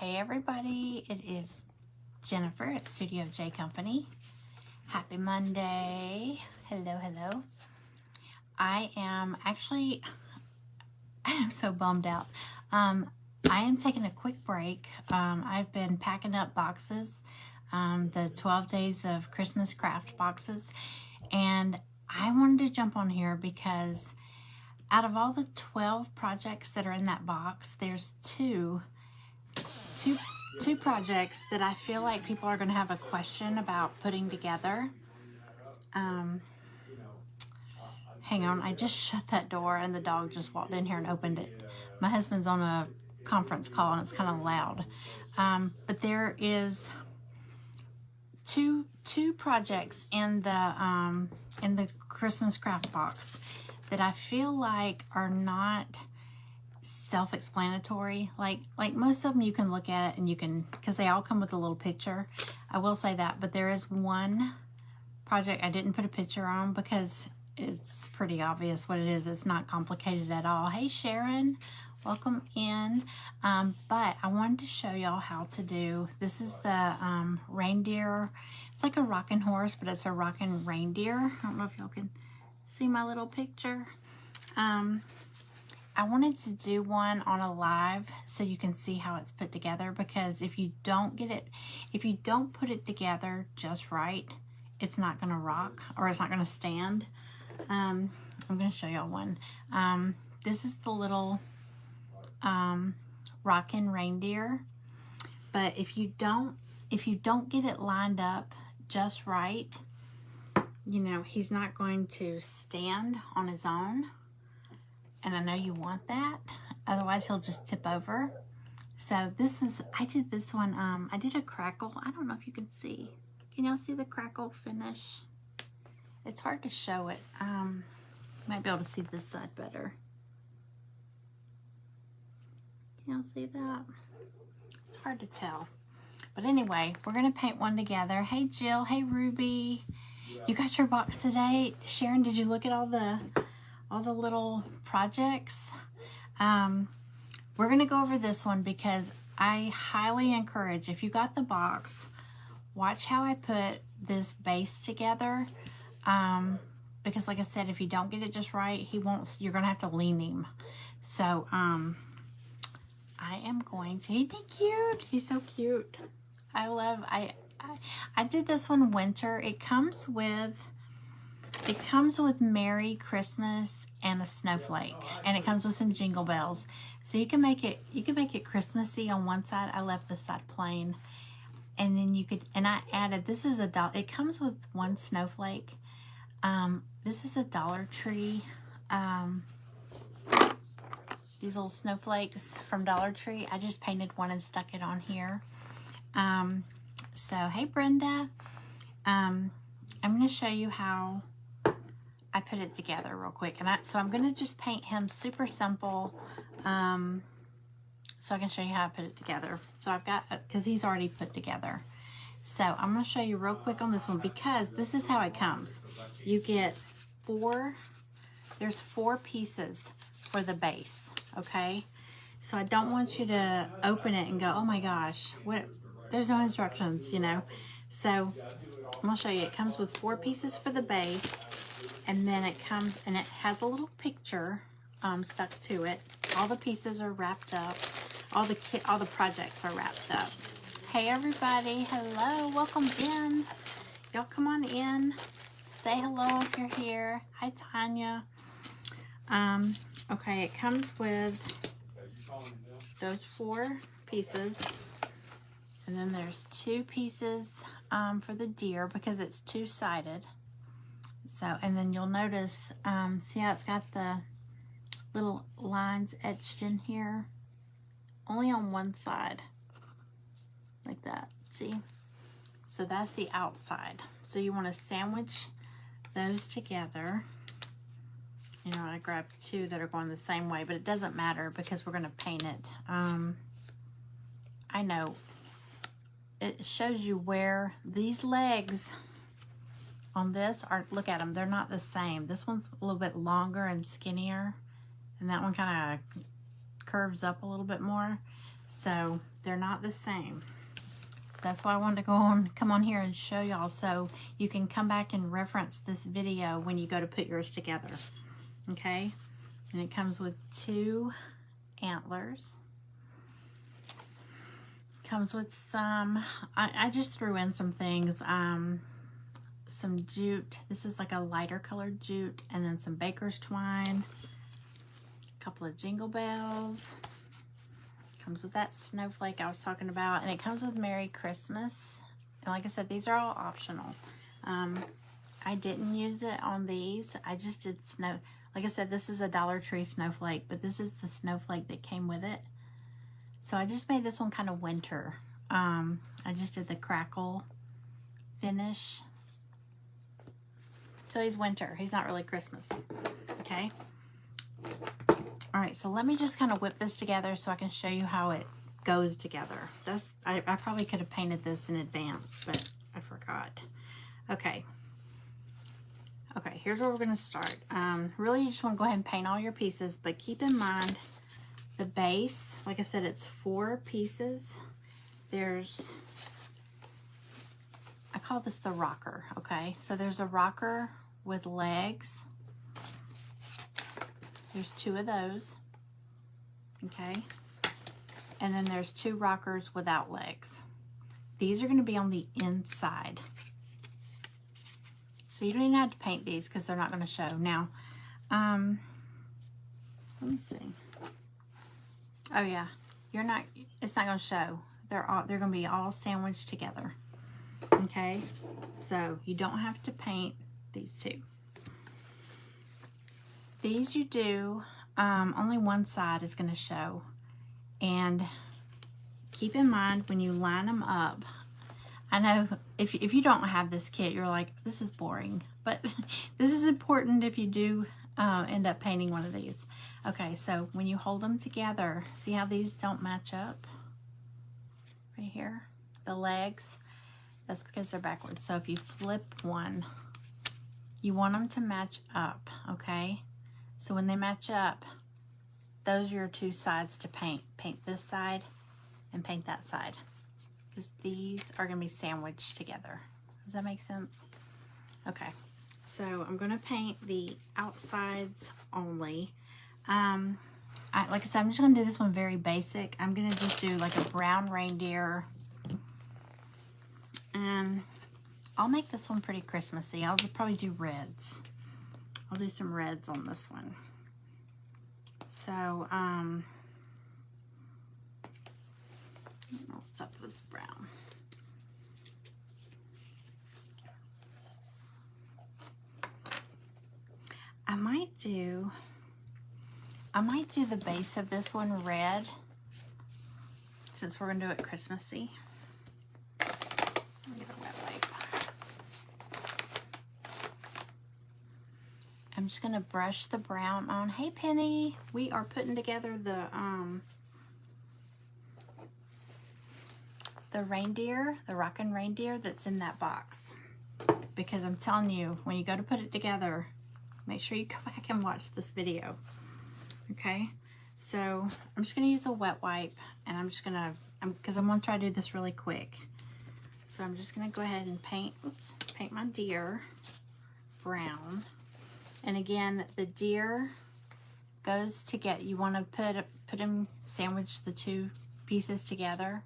Hey everybody, it is Jennifer at Studio J Company. Happy Monday. Hello, hello. I am so bummed out. I am taking a quick break. I've been packing up boxes, the 12 days of Christmas craft boxes, and I wanted to jump on here because out of all the 12 projects that are in that box, there's two projects that I feel like people are going to have a question about putting together. Hang on, I just shut that door and the dog just walked in here and opened it. My husband's on a conference call and it's kind of loud. But there is two projects in the Christmas craft box that I feel like are not self-explanatory. Like most of them you can look at it and you can, because they all come with a little picture. I will say that, but there is one project I didn't put a picture on because it's pretty obvious what it is. It's not complicated at all. Hey Sharon, welcome in. But I wanted to show y'all how to do, this is the reindeer. It's like a rocking horse, but it's a rocking reindeer. I don't know if y'all can see my little picture. I wanted to do one on a live so you can see how it's put together, because if you don't put it together just right, it's not going to rock or it's not going to stand. I'm going to show y'all one. This is the little rockin' reindeer, but if you don't get it lined up just right, you know, he's not going to stand on his own. And I know you want that, otherwise he'll just tip over. So this is, I did this one, I did a crackle. I don't know if you can see. Can y'all see the crackle finish? It's hard to show it. Might be able to see this side better. Can y'all see that? It's hard to tell. But anyway, we're gonna paint one together. Hey Jill, hey Ruby. You got your box today? Sharon, did you look at all the little projects? We're gonna go over this one because I highly encourage, if you got the box, watch how I put this base together. Because like I said, if you don't get it just right, you're gonna have to lean him. So I am going to, isn't he cute? He's so cute. I did this one winter. It comes with Merry Christmas and a snowflake, and it comes with some jingle bells. So you can make it Christmassy on one side. I left this side plain, and then I added, this is it comes with one snowflake. This is a Dollar Tree. These little snowflakes from Dollar Tree. I just painted one and stuck it on here. So hey Brenda, I'm going to show you how I put it together real quick, and so I'm going to just paint him super simple, so I can show you how I put it together. So I've got, because he's already put together. So I'm going to show you real quick on this one, because this is how it comes. You get there's four pieces for the base, okay? So I don't want you to open it and go, oh my gosh, what? There's no instructions, you know. So I'm going to show you. It comes with four pieces for the base, and then it comes and it has a little picture stuck to it. All the pieces are wrapped up. All the projects are wrapped up. Hey everybody, hello, welcome in. Y'all come on in. Say hello if you're here. Hi Tanya. Okay, it comes with those four pieces. And then there's two pieces for the deer because it's two-sided. So, and then you'll notice, see how it's got the little lines etched in here? Only on one side, like that, see? So that's the outside. So you want to sandwich those together. You know, I grabbed two that are going the same way, but it doesn't matter because we're going to paint it. I know. It shows you where these legs on this are, look at them, they're not the same. This one's a little bit longer and skinnier, and that one kind of curves up a little bit more. So they're not the same. So that's why I wanted to come on here and show y'all so you can come back and reference this video when you go to put yours together. Okay? And it comes with 2 antlers. Comes with some, I just threw in some things, some jute. This is like a lighter colored jute, and then some baker's twine, a couple of jingle bells. Comes with that snowflake I was talking about, and it comes with Merry Christmas. And like I said, these are all optional. I didn't use it on these. I just did snow. Like I said, this is a Dollar Tree snowflake, but this is the snowflake that came with it. So I just made this one kind of winter. I just did the crackle finish. So he's winter. He's not really Christmas. Okay. All right, so let me just kind of whip this together so I can show you how it goes together. I probably could have painted this in advance, but I forgot. Okay. Okay, here's where we're going to start. Really, you just want to go ahead and paint all your pieces, but keep in mind the base. Like I said, it's 4 pieces. There's, I call this the rocker, okay? So there's a rocker with legs. There's 2 of those, okay? And then there's 2 rockers without legs. These are going to be on the inside. So you don't even have to paint these because they're not going to show. Now, let me see. Oh yeah, it's not going to show. They're going to be all sandwiched together. Okay? So you don't have to paint these 2. These you do, only one side is going to show. And keep in mind when you line them up, I know if you don't have this kit, you're like, this is boring. But this is important if you do end up painting one of these. Okay, so when you hold them together, see how these don't match up? Right here, the legs, that's because they're backwards. So if you flip one, you want them to match up, okay? So when they match up, those are your 2 sides to paint. Paint this side and paint that side, because these are going to be sandwiched together. Does that make sense? Okay, so I'm going to paint the outsides only. Like I said, I'm just going to do this one very basic. I'm going to just do like a brown reindeer. And I'll make this one pretty Christmassy. I'll probably do reds. I'll do some reds on this one. So, I don't know what's up with this brown. I might do the base of this one red, since we're going to do it Christmassy. Let me get a wet wipe. I'm just going to brush the brown on. Hey, Penny, we are putting together the reindeer, the rocking reindeer that's in that box. Because I'm telling you, when you go to put it together, make sure you go back and watch this video. Okay, so I'm just going to use a wet wipe, and I'm just going to, because I'm going to try to do this really quick. So I'm just going to go ahead and paint my deer brown. And again, the deer goes to get, you want to put them, sandwich the 2 pieces together,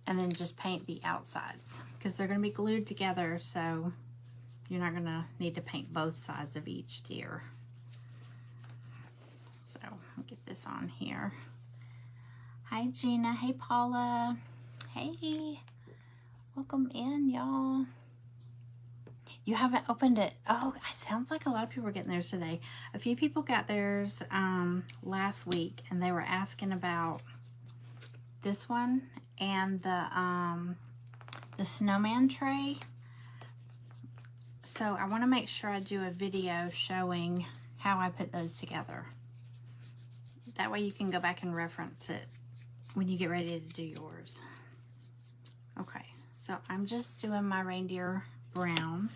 and then just paint the outsides, because they're going to be glued together, so you're not going to need to paint both sides of each deer. So I'll get this on here. Hi Gina, hey Paula, hey, welcome in y'all. You haven't opened it. Oh, it sounds like a lot of people are getting theirs today. A few people got theirs last week, and they were asking about this one and the snowman tray. So I want to make sure I do a video showing how I put those together. That way you can go back and reference it when you get ready to do yours. Okay, so I'm just doing my reindeer brown.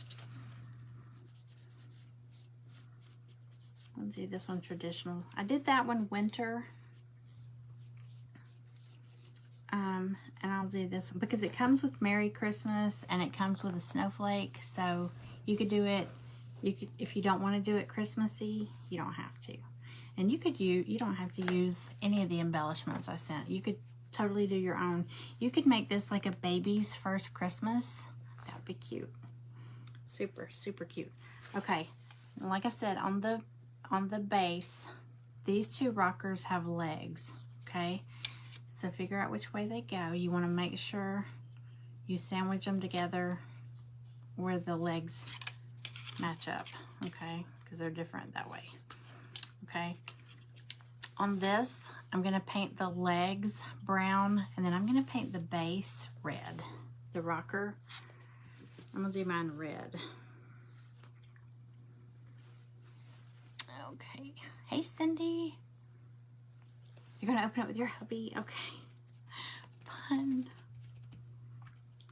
I'll do this one traditional. I did that one winter. And I'll do this one because it comes with Merry Christmas and it comes with a snowflake. So you could do it, if you don't want to do it Christmassy, you don't have to. And you don't have to use any of the embellishments I sent. You could totally do your own. You could make this like a baby's first Christmas. That would be cute. Super, super cute. Okay, and like I said, on the base, these two rockers have legs, okay? So figure out which way they go. You want to make sure you sandwich them together where the legs match up, okay? Because they're different that way, okay? On this, I'm going to paint the legs brown, and then I'm going to paint the base red. The rocker, I'm going to do mine red. Okay. Hey, Cindy. You're going to open it with your hubby? Okay. Fun.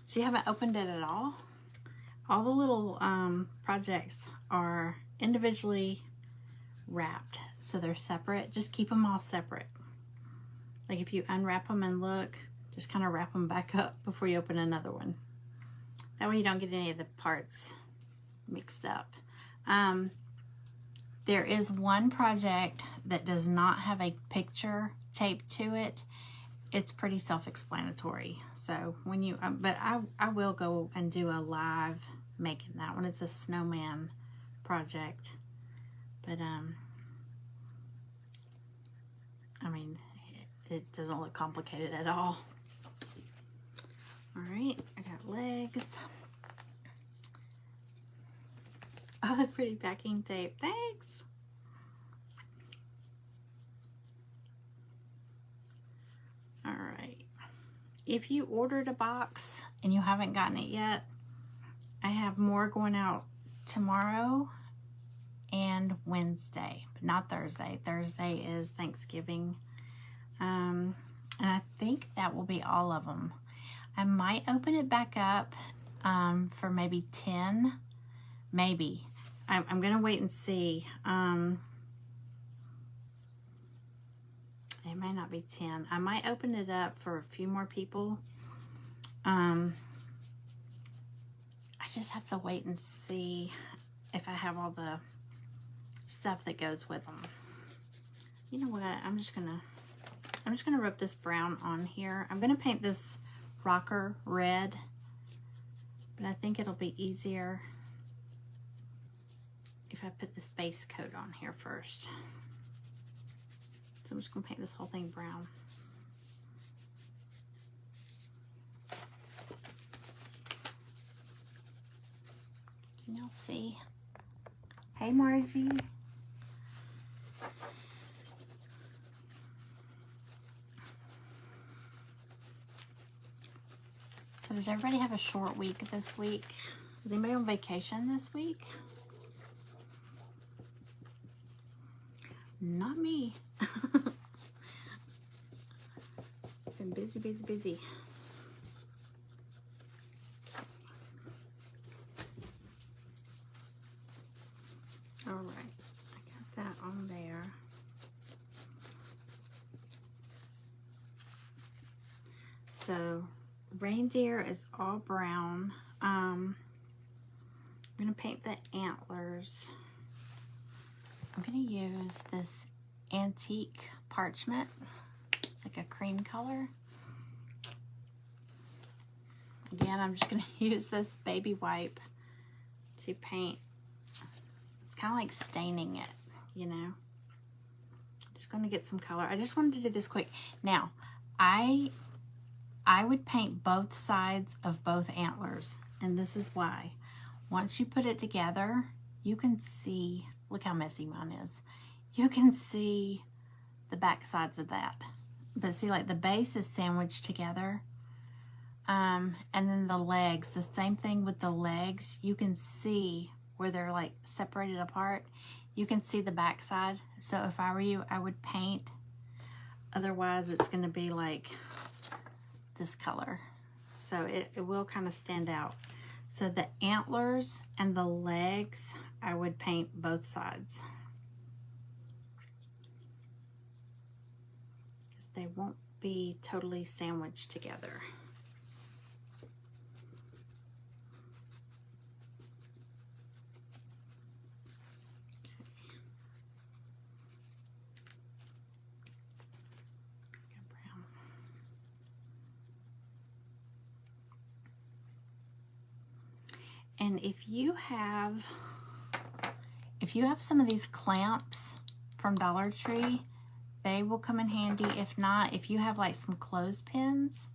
So you haven't opened it at all? All the little projects are individually wrapped, so they're separate. Just keep them all separate. Like if you unwrap them and look, just kind of wrap them back up before you open another one. That way you don't get any of the parts mixed up. There is one project that does not have a picture taped to it. It's pretty self-explanatory. So when you, but I will go and do a live making that one. It's a snowman project. But, I mean, it doesn't look complicated at all. All right, I got legs. Oh, the pretty backing tape. Thanks. All right. If you ordered a box and you haven't gotten it yet, I have more going out tomorrow and Wednesday, but not Thursday. Thursday is Thanksgiving. And I think that will be all of them. I might open it back up for maybe 10, maybe. I'm gonna wait and see. It may not be 10. I might open it up for a few more people. I just have to wait and see if I have all the stuff that goes with them. You know what? I'm just gonna rub this brown on here. I'm gonna paint this rocker red, but I think it'll be easier if I put this base coat on here first. So I'm just gonna paint this whole thing brown. Can y'all see? Hey, Margie. So does everybody have a short week this week? Is anybody on vacation this week? Not me. Been busy, busy, busy. All right, I got that on there. So reindeer is all brown. I'm gonna paint the antlers. I'm gonna use this antique parchment. It's like a cream color. Again, I'm just gonna use this baby wipe to paint. It's kind of like staining it, you know. Just gonna get some color. I just wanted to do this quick. Now, I would paint both sides of both antlers, and this is why. Once you put it together, you can see, look how messy mine is. You can see the back sides of that. But see, like the base is sandwiched together. And then the legs, the same thing with the legs. You can see where they're like separated apart. You can see the back side. So if I were you, I would paint. Otherwise, it's gonna be like this color. So it will kind of stand out. So the antlers and the legs, I would paint both sides. Because they won't be totally sandwiched together. And if you have some of these clamps from Dollar Tree, they will come in handy. If not, if you have like some clothespins,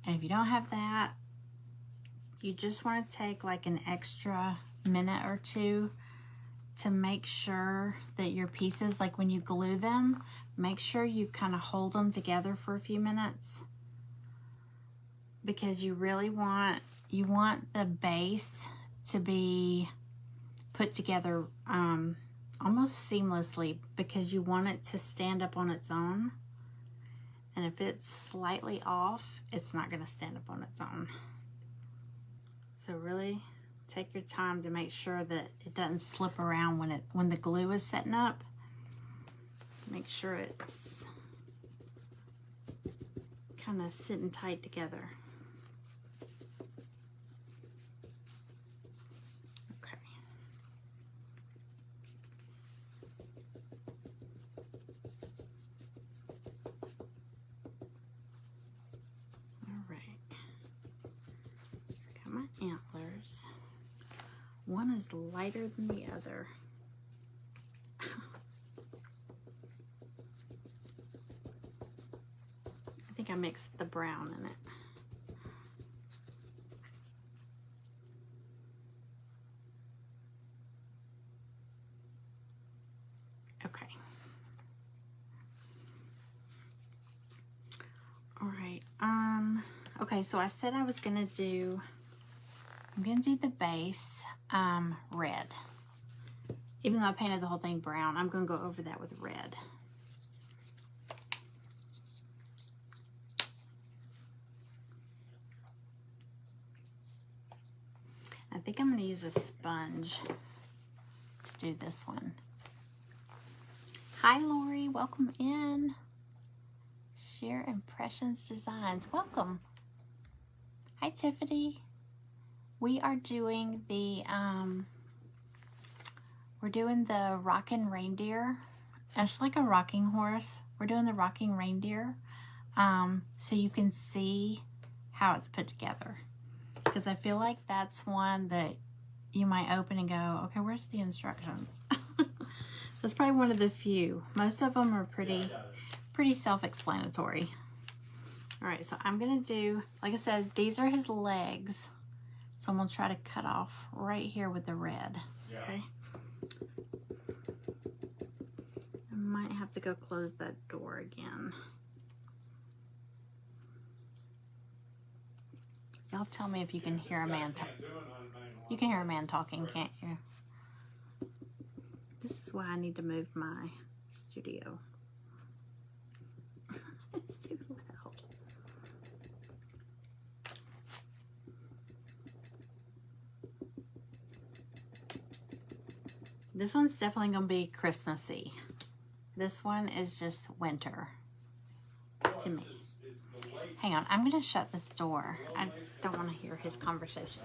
and if you don't have that, you just want to take like an extra minute or two to make sure that your pieces, like when you glue them, make sure you kind of hold them together for a few minutes, because you really want the base to be put together almost seamlessly, because you want it to stand up on its own. And if it's slightly off, it's not going to stand up on its own. So really take your time to make sure that it doesn't slip around when the glue is setting up. Make sure it's kind of sitting tight together. Okay. All right. Got my antlers. One is lighter than the other. I think I mixed the brown in it. Okay. All right. Okay, so I said I was gonna do, I'm gonna do the base red. Even though I painted the whole thing brown, I'm gonna go over that with red. I think I'm gonna use a sponge to do this one. Hi Lori, welcome in. Share Impressions Designs, welcome. Hi Tiffany. We are doing the we're doing the rocking reindeer. It's like a rocking horse. We're doing the rocking reindeer, so you can see how it's put together, because I feel like that's one that you might open and go, okay, where's the instructions? That's probably one of the few. Most of them are pretty self-explanatory. All right, so I'm gonna do, like I said, these are his legs. So I'm gonna try to cut off right here with the red, okay? I might have to go close that door again. Y'all tell me if you can hear a man talking. You can hear a man talking, can't you? This is why I need to move my studio. It's too loud. This one's definitely gonna be Christmassy. This one is just winter to me. Hang on, I'm gonna shut this door. I don't want to hear his conversation.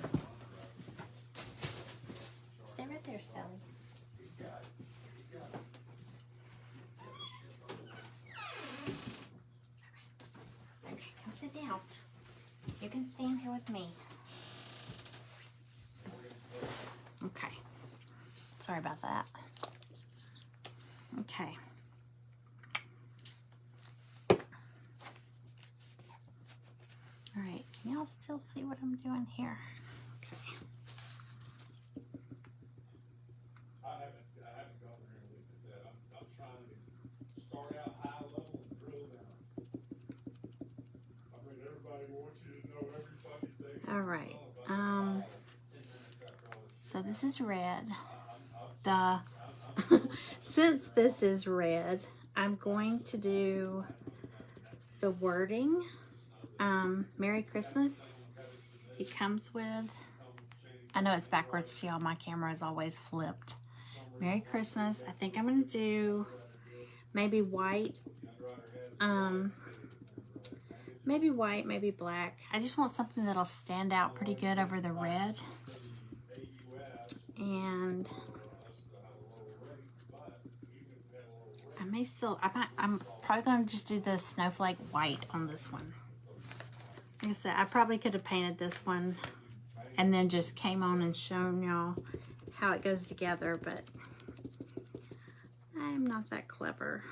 Stay right there, Sally. Okay, come sit down. You can stand here with me. Okay. Sorry about that. Okay. All right, can y'all still see what I'm doing here? Okay. I haven't gone there and looked at that. I'm trying to start out high level and drill down. I mean, everybody wants you to know every fucking thing. All right. So this is red. Since this is red, I'm going to do the wording. Merry Christmas. It comes with, I know it's backwards to y'all, my camera is always flipped. Merry Christmas. I think I'm gonna do maybe white maybe white, maybe black. I just want something that'll stand out pretty good over the red. And I may still, I'm probably going to just do the snowflake white on this one. Like I said, I probably could have painted this one and then just came on and shown y'all how it goes together, but I'm not that clever.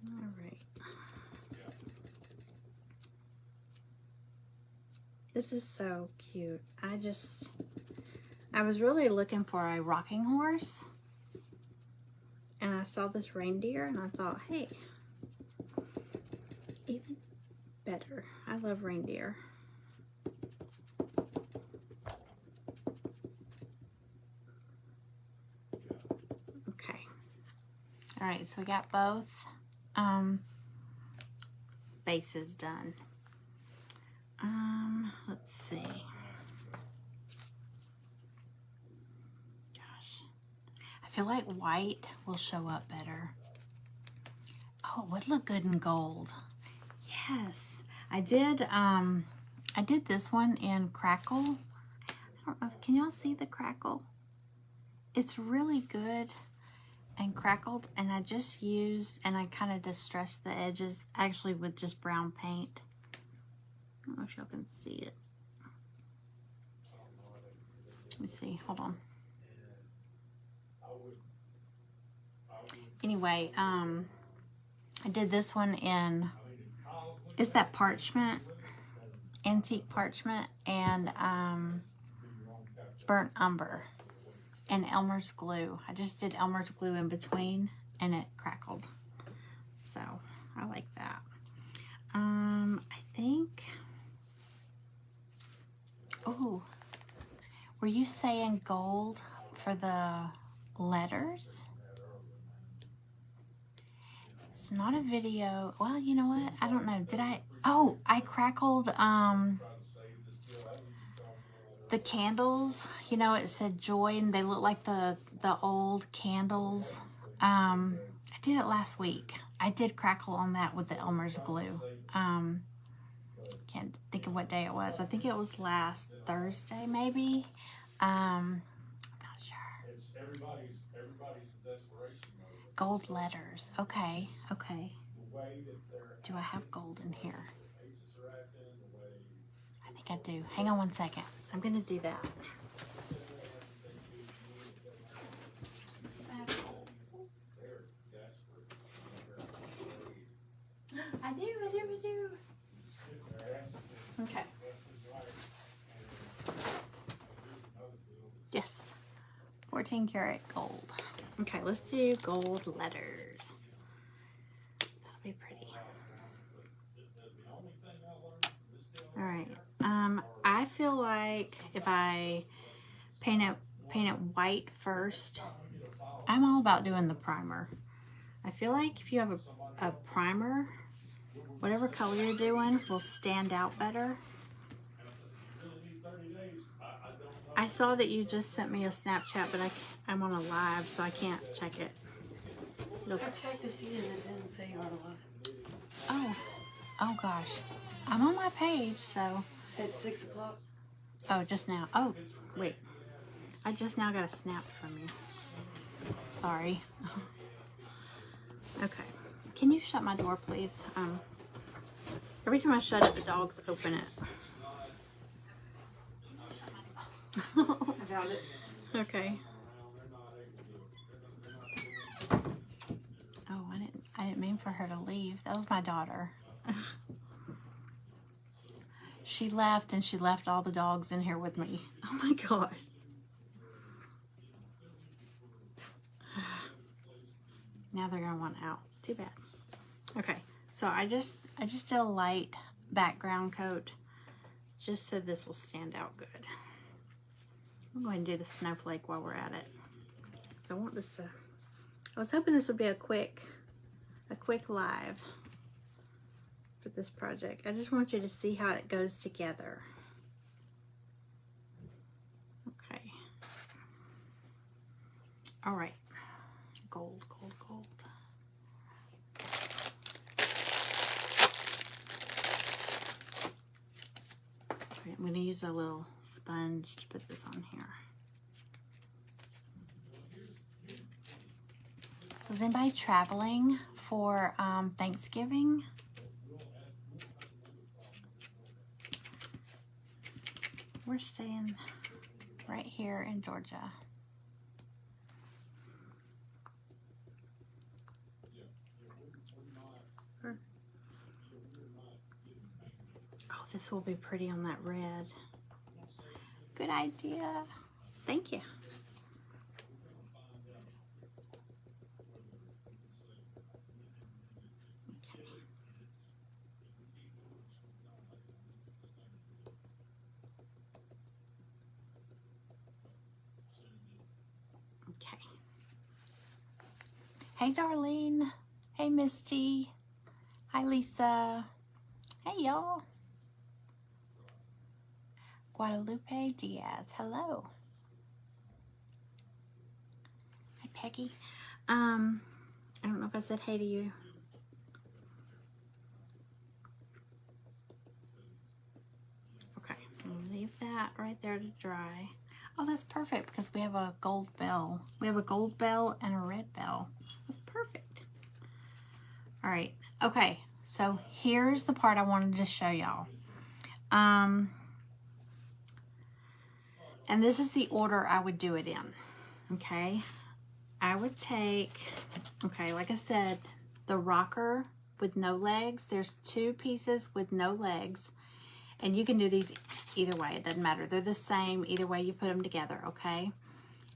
All right. This is so cute. I was really looking for a rocking horse, and I saw this reindeer and I thought, hey, even better. I love reindeer. Okay. All right, so we got both bases done. Let's see. Gosh, I feel like white will show up better. Oh, it would look good in gold. Yes, I did this one in crackle. I don't know, can y'all see the crackle? It's really good and crackled, and I just used, and I kind of distressed the edges actually with just brown paint. I don't know if y'all can see it. Let me see, hold on. Anyway, I did this one in, it's that parchment, antique parchment, and burnt umber and Elmer's glue. I just did Elmer's glue in between and it crackled. So I like that. I think, oh, were you saying gold for the letters? It's not a video. Well, you know what? I don't know. Did I? Oh, I crackled the candles. You know, it said joy and they look like the old candles. I did it last week. I did crackle on that with the Elmer's glue. Can't think of what day it was. I think it was last Thursday, maybe. I'm not sure. Gold letters. Okay, okay. Do I have gold in here? I think I do. Hang on one second. I'm gonna do that. I do. Okay. Yes. 14 karat gold. Okay, let's do gold letters. That'll be pretty. All right. I feel like if I paint it white first, I'm all about doing the primer. I feel like if you have a primer, whatever color you're doing will stand out better. I saw that you just sent me a Snapchat, but I'm on a live, so I can't check it. I checked to see and it didn't say on live. Oh gosh. I'm on my page, so. At 6 o'clock. Oh, just now. Oh, wait. I just now got a snap from you. Sorry. Okay. Can you shut my door, please? Every time I shut it, the dogs open it. I found it. Okay. Oh, I didn't mean for her to leave. That was my daughter. She left and she left all the dogs in here with me. Oh my gosh. Now they're gonna want out. Too bad. Okay, so I just did a light background coat just so this will stand out good. I'm going to do the snowflake while we're at it. So I want this to, I was hoping this would be a quick live for this project. I just want you to see how it goes together. Okay. All right. Gold, gold, gold. All right, I'm going to use a little sponge to put this on here. So is anybody traveling for Thanksgiving? We're staying right here in Georgia. Oh, this will be pretty on that red. Good idea. Thank you. Okay. Hey, Darlene. Hey, Misty. Hi, Lisa. Hey, y'all. Guadalupe Diaz. Hello. Hi, Peggy. I don't know if I said hey to you. Okay, I'm gonna leave that right there to dry. Oh, that's perfect because we have a gold bell. We have a gold bell and a red bell. That's perfect. All right. Okay. So here's the part I wanted to show y'all. And this is the order I would do it in. Okay. I would take, okay, like I said, the rocker with no legs. There's 2 pieces with no legs. And you can do these either way. It doesn't matter. They're the same either way you put them together, okay?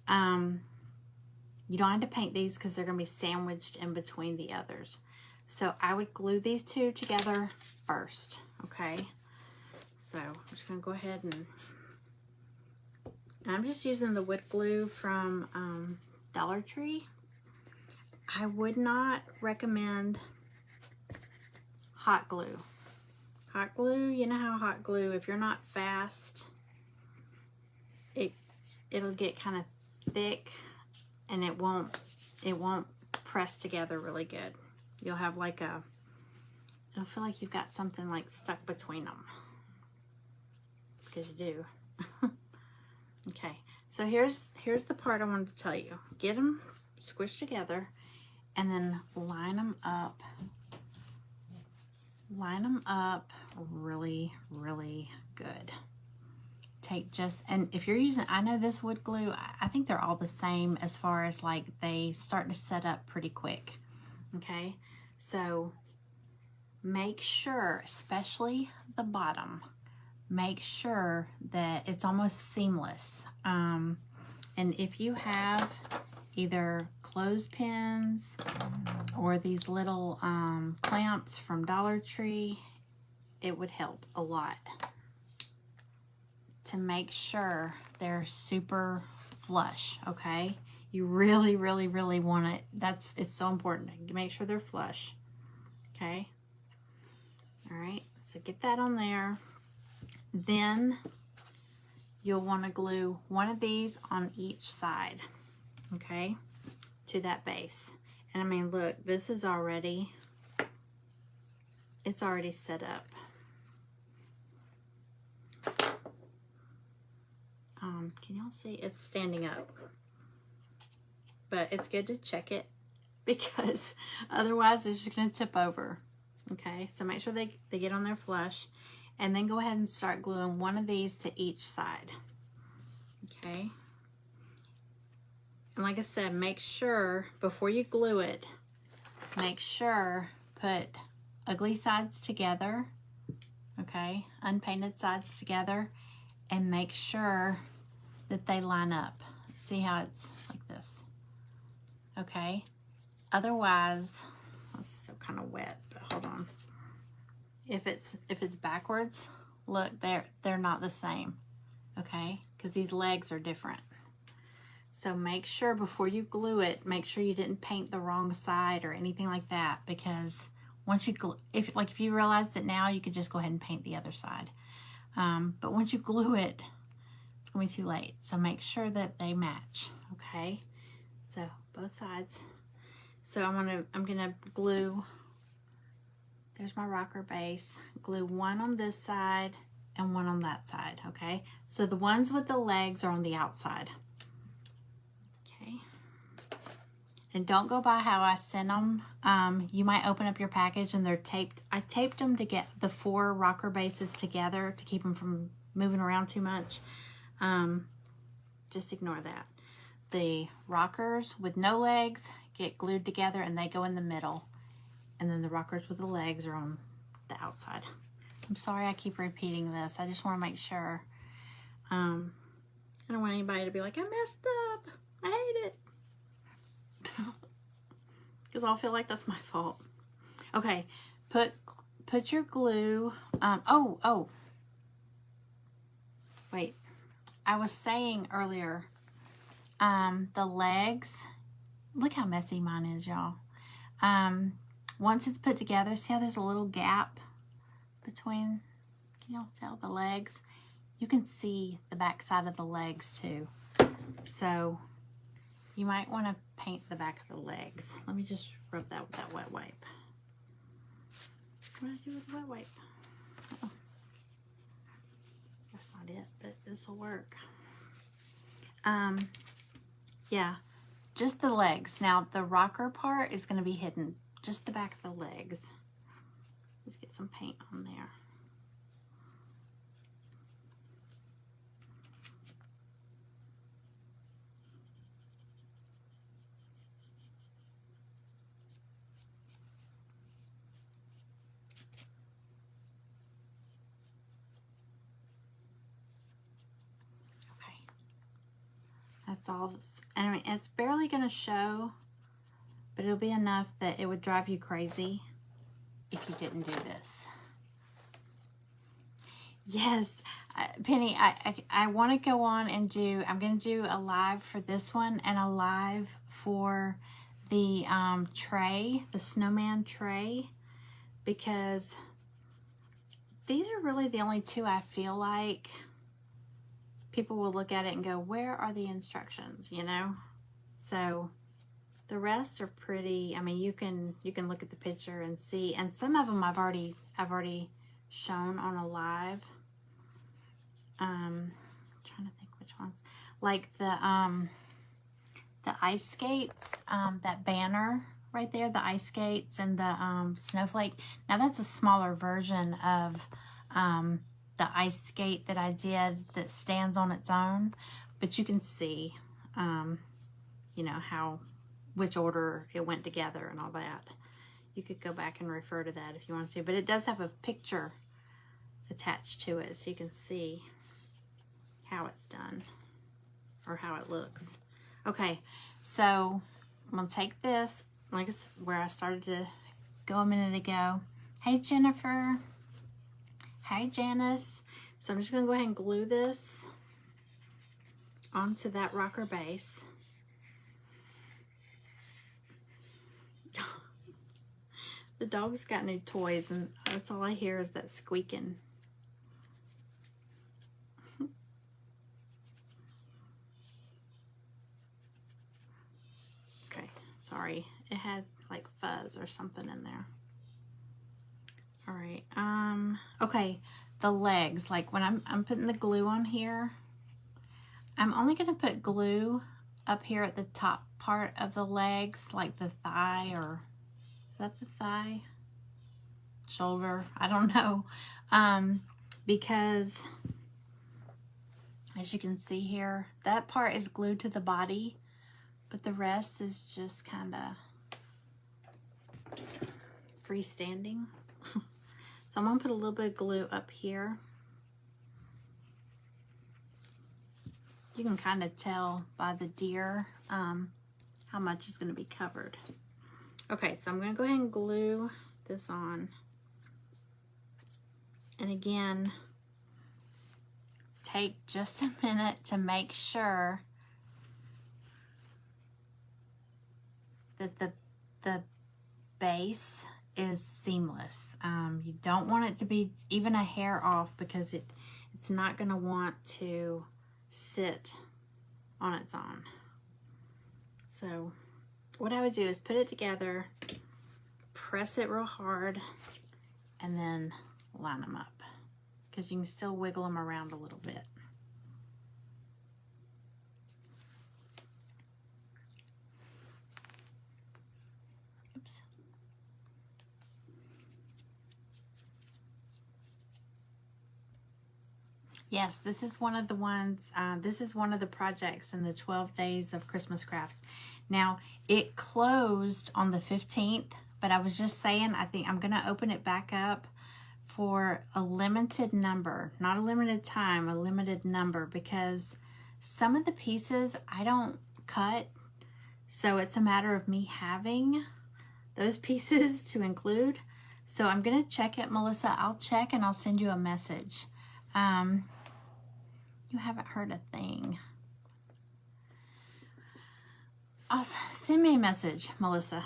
You don't have to paint these because they're going to be sandwiched in between the others. So I would glue these 2 together first, okay? So I'm just going to go ahead and I'm just using the wood glue from Dollar Tree. I would not recommend hot glue. Hot glue, you know how hot glue, if you're not fast, it'll get kind of thick and it won't press together really good. You'll have like it'll feel like you've got something like stuck between them. Because you do. Okay, so here's the part I wanted to tell you. Get them squished together and then line them up. Line them up really, really good. Take just, and if you're using, I know this wood glue, I think they're all the same as far as like they start to set up pretty quick. Okay, so make sure, especially the bottom, make sure that it's almost seamless. And if you have either clothespins or these little clamps from Dollar Tree, it would help a lot to make sure they're super flush, okay? You really, really, really want it. It's so important. Make sure they're flush, okay? All right, so get that on there. Then you'll want to glue one of these on each side, okay, to that base. And I mean, look, this is already, it's already set up. Can y'all see? It's standing up. But it's good to check it because otherwise it's just going to tip over. Okay, so make sure they get on there flush. And then go ahead and start gluing one of these to each side. Okay. And like I said, make sure before you glue it, make sure put ugly sides together. Okay, unpainted sides together. And make sure that they line up. See how it's like this? Okay. Otherwise, it's still kind of wet, but hold on. If it's backwards, look, they're not the same. Okay? Because these legs are different. So make sure before you glue it, make sure you didn't paint the wrong side or anything like that, because once you glue, if you realize it now, you could just go ahead and paint the other side. But once you glue it, it's gonna be too late. So make sure that they match, okay? So both sides. So I'm gonna glue, there's my rocker base, glue one on this side and one on that side, okay? So the ones with the legs are on the outside. Okay. And don't go by how I sent them. You might open up your package and they're taped. I taped them to get the 4 rocker bases together to keep them from moving around too much. Just ignore that. The rockers with no legs get glued together and they go in the middle. And then the rockers with the legs are on the outside. I'm sorry I keep repeating this. I just want to make sure. I don't want anybody to be like, I messed up. I hate it. Because I'll feel like that's my fault. Okay, put your glue. Wait, I was saying earlier, the legs. Look how messy mine is, y'all. Once it's put together, see how there's a little gap between. Can y'all tell the legs? You can see the back side of the legs too. So you might want to paint the back of the legs. Let me just rub that with that wet wipe. What do I do with the wet wipe? Oh, that's not it, but this will work. Yeah, just the legs. Now the rocker part is going to be hidden. Just the back of the legs. Let's get some paint on there. That's all. I mean, it's barely going to show, but it'll be enough that it would drive you crazy if you didn't do this. Yes, Penny, I want to go on and do, I'm going to do a live for this one and a live for the tray, the snowman tray, because these are really the only 2 I feel like people will look at it and go, where are the instructions, you know? So the rest are pretty, I mean, you can look at the picture and see, and some of them I've already shown on a live. I'm trying to think which ones. Like the ice skates, that banner right there, the ice skates and the snowflake. Now that's a smaller version of the ice skate that I did that stands on its own, but you can see, you know, which order it went together and all that. You could go back and refer to that if you want to, but it does have a picture attached to it so you can see how it's done or how it looks. Okay, so I'm gonna take this, like where I started to go a minute ago. Hey Jennifer. Hi Janice. So I'm just gonna go ahead and glue this onto that rocker base. The dog's got new toys and that's all I hear is that squeaking. Okay, sorry. It had like fuzz or something in there. All right, okay, the legs, like when I'm putting the glue on here, I'm only gonna put glue up here at the top part of the legs, like the thigh, or is that the thigh? Shoulder, I don't know, because as you can see here, that part is glued to the body, but the rest is just kind of freestanding. So I'm going to put a little bit of glue up here. You can kind of tell by the deer how much is going to be covered. Okay, so I'm going to go ahead and glue this on. And again, take just a minute to make sure that the base is seamless. You don't want it to be even a hair off because it's not going to want to sit on its own. So what I would do is put it together, press it real hard, and then line them up, because you can still wiggle them around a little bit. Oops. Yes, this is one of the ones, this is one of the projects in the 12 days of Christmas crafts. Now, it closed on the 15th, but I was just saying, I think I'm going to open it back up for a limited number, not a limited time, a limited number, because some of the pieces I don't cut, so it's a matter of me having those pieces to include. So I'm going to check it, Melissa. I'll check and I'll send you a message. You haven't heard a thing. Send me a message, Melissa.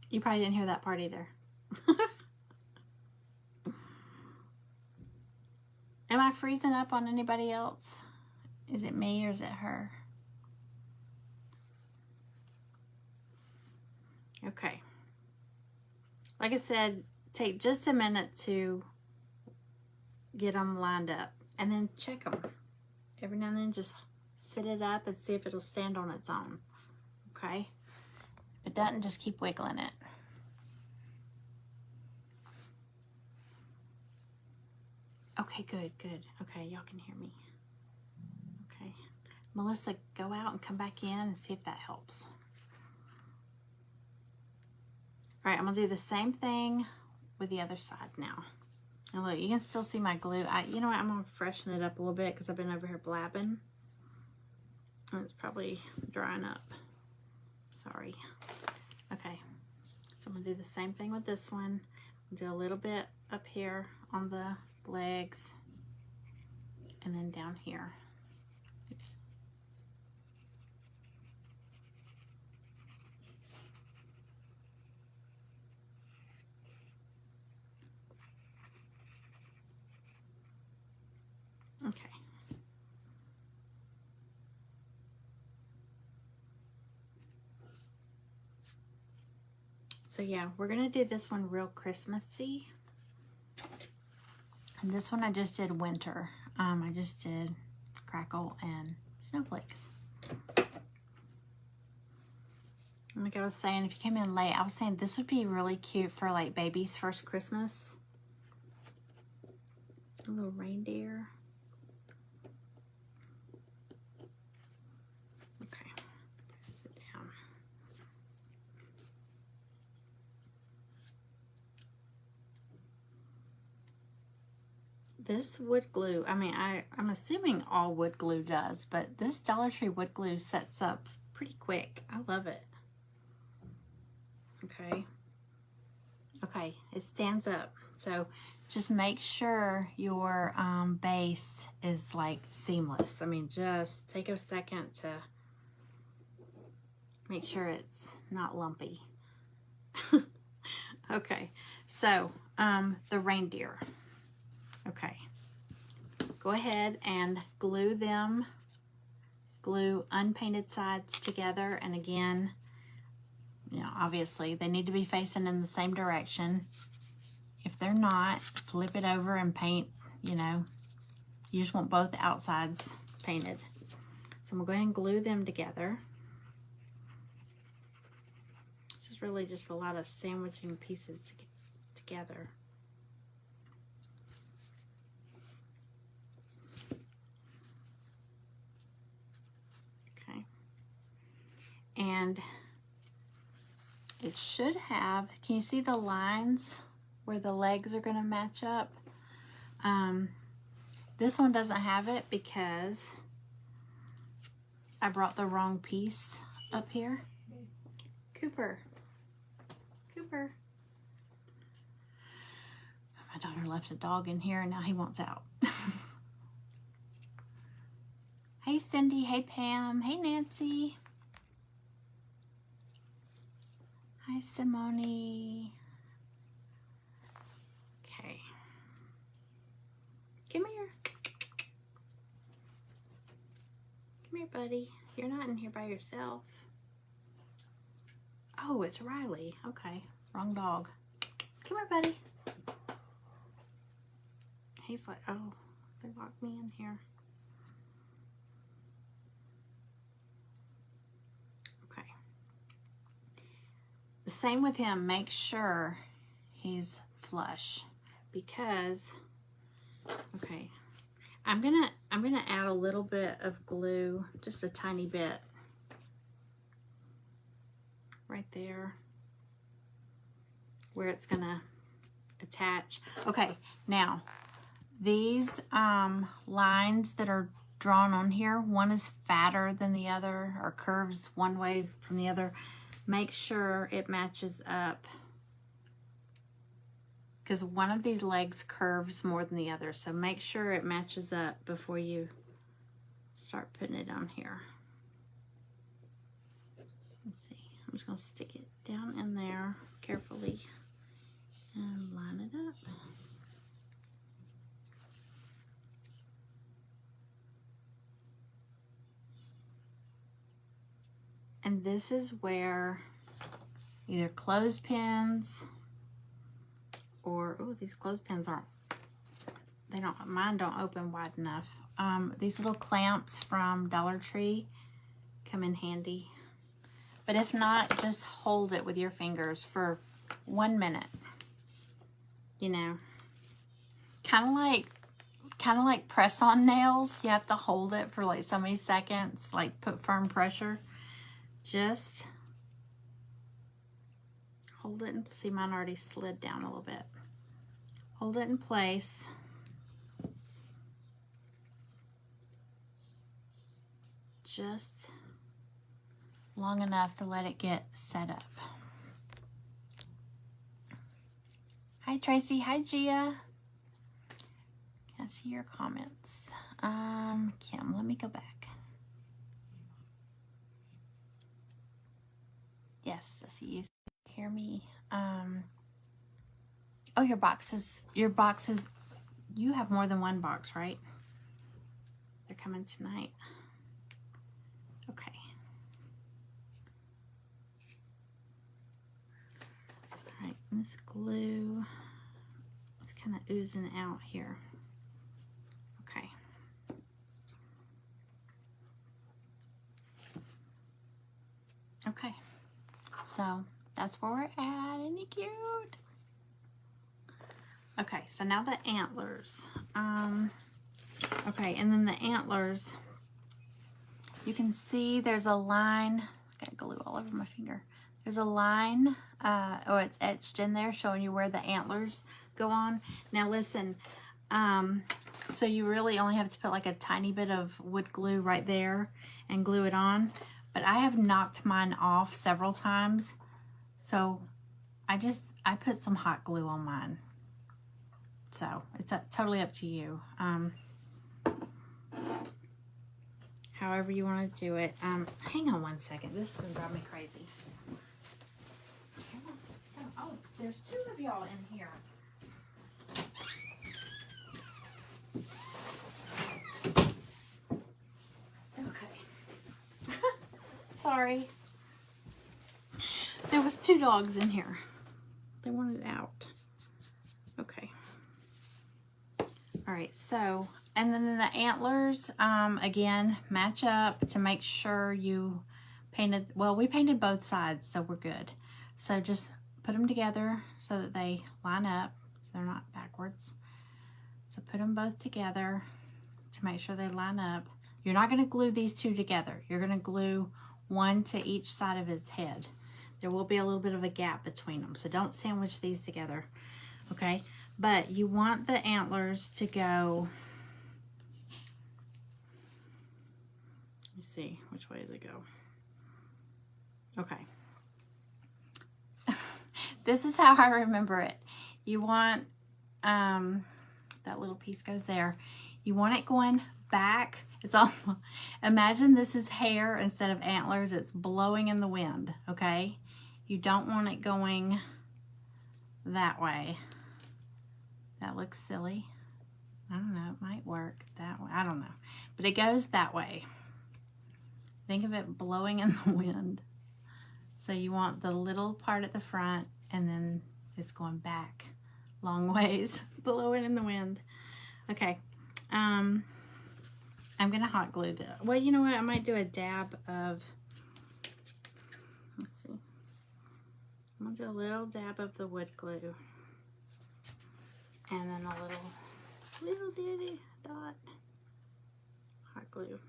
You probably didn't hear that part either. Am I freezing up on anybody else? Is it me or is it her? Okay. Like I said, take just a minute to get them lined up and then check them. Every now and then just sit it up and see if it'll stand on its own. Okay? If it doesn't, just keep wiggling it. Okay, good, good. Okay, y'all can hear me. Okay. Melissa, go out and come back in and see if that helps. All right, I'm gonna do the same thing with the other side now. And look, you can still see my glue. You know what, I'm gonna freshen it up a little bit because I've been over here blabbing. And it's probably drying up. Sorry. Okay, so I'm gonna do the same thing with this one. Do a little bit up here on the legs and then down here. Oops. Okay. So yeah, we're gonna do this one real Christmassy. And this one I just did winter. I just did crackle and snowflakes. Like I was saying, if you came in late, I was saying this would be really cute for like baby's first Christmas. It's a little reindeer. Okay, sit down. This wood glue, I mean, I'm assuming all wood glue does, but this Dollar Tree wood glue sets up pretty quick. I love it. Okay. Okay, it stands up. So just make sure your base is like seamless. I mean, just take a second to make sure it's not lumpy. Okay, so the reindeer. Okay, go ahead and glue them. Glue unpainted sides together, and again, you know, obviously they need to be facing in the same direction. If they're not, flip it over and paint, you know, you just want both outsides painted. So I'm gonna go ahead and glue them together. This is really just a lot of sandwiching pieces together. Okay. And it should have, can you see the lines where the legs are going to match up? This one doesn't have it because I brought the wrong piece up here. Cooper. Cooper. My daughter left a dog in here and now he wants out. Hey Cindy, hey Pam, hey Nancy. Hi Simone. Okay. Come here. Come here, buddy. You're not in here by yourself. Oh, it's Riley. Okay, wrong dog. Come here, buddy. He's like, oh, they locked me in here. Okay. Same with him. Make sure he's flush because, okay, I'm gonna add a little bit of glue, just a tiny bit, right there, where it's gonna attach. Okay, now these lines that are drawn on here, one is fatter than the other or curves one way from the other. Make sure it matches up because one of these legs curves more than the other. So make sure it matches up before you start putting it on here. Let's see. I'm just going to stick it down in there carefully and line it up. And this is where either clothespins or, oh, these clothespins aren't, mine don't open wide enough. These little clamps from Dollar Tree come in handy. But if not, just hold it with your fingers for 1 minute. You know, kind of like press-on nails. You have to hold it for like so many seconds, like put firm pressure. Just hold it and see, mine already slid down a little bit. Hold it in place. Just long enough to let it get set up. Hi Tracy, hi Gia. Can I see your comments? Kim, let me go back. Yes, I see you. Hear me. Oh, your boxes, you have more than one box, right? They're coming tonight. Okay. All right, this glue is kind of oozing out here. Okay. Okay. So that's where we're at. Isn't he cute? Okay, so now the antlers. Okay, and then the antlers, you can see there's a line. I got glue all over my finger. There's a line, it's etched in there showing you where the antlers go on. Now listen, so you really only have to put like a tiny bit of wood glue right there and glue it on. But I have knocked mine off several times. So I put some hot glue on mine. So it's totally up to you. However you want to do it. Hang on 1 second. This is going to drive me crazy. Oh, there's 2 of y'all in here. Okay. Sorry. There was 2 dogs in here. They wanted out. Okay. All right, so, and then the antlers, again, match up to make sure you painted, well, we painted both sides, so we're good. So just put them together so that they line up, so they're not backwards. So put them both together to make sure they line up. You're not going to glue these 2 together. You're going to glue one to each side of its head. There will be a little bit of a gap between them, so don't sandwich these together, okay? But you want the antlers to go, let me see, which way does it go? Okay. This is how I remember it. You want, that little piece goes there. You want it going back. It's all, imagine this is hair instead of antlers. It's blowing in the wind, okay? You don't want it going that way. That looks silly. I don't know, it might work that way. I don't know. But it goes that way. think of it blowing in the wind. So you want the little part at the front, and then it's going back long ways, blowing in the wind. Okay, I'm gonna hot glue this. Well, you know what? I might do a dab of, let's see. I'm gonna do a little dab of the wood glue, and then a little bitty dot hot glue.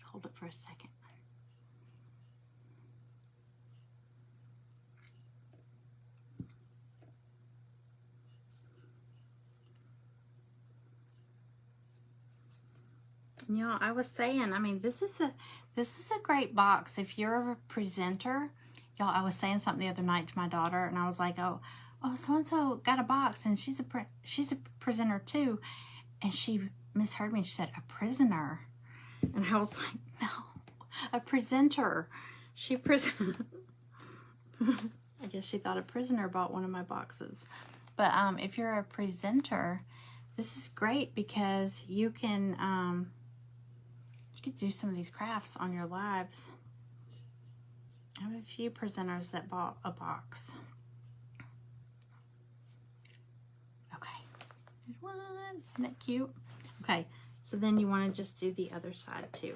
Hold it for a second. You know, I was saying, I mean, this is a great box if you're a presenter. Y'all, I was saying something the other night to my daughter, and I was like, oh, so and so got a box, and she's a presenter too, and she misheard me. She said a prisoner, and I was like, no, a presenter. I guess she thought a prisoner bought one of my boxes. But if you're a presenter, this is great because you can do some of these crafts on your lives. I have a few presenters that bought a box. Okay, there's one. Isn't that cute? Okay, so then you want to just do the other side too.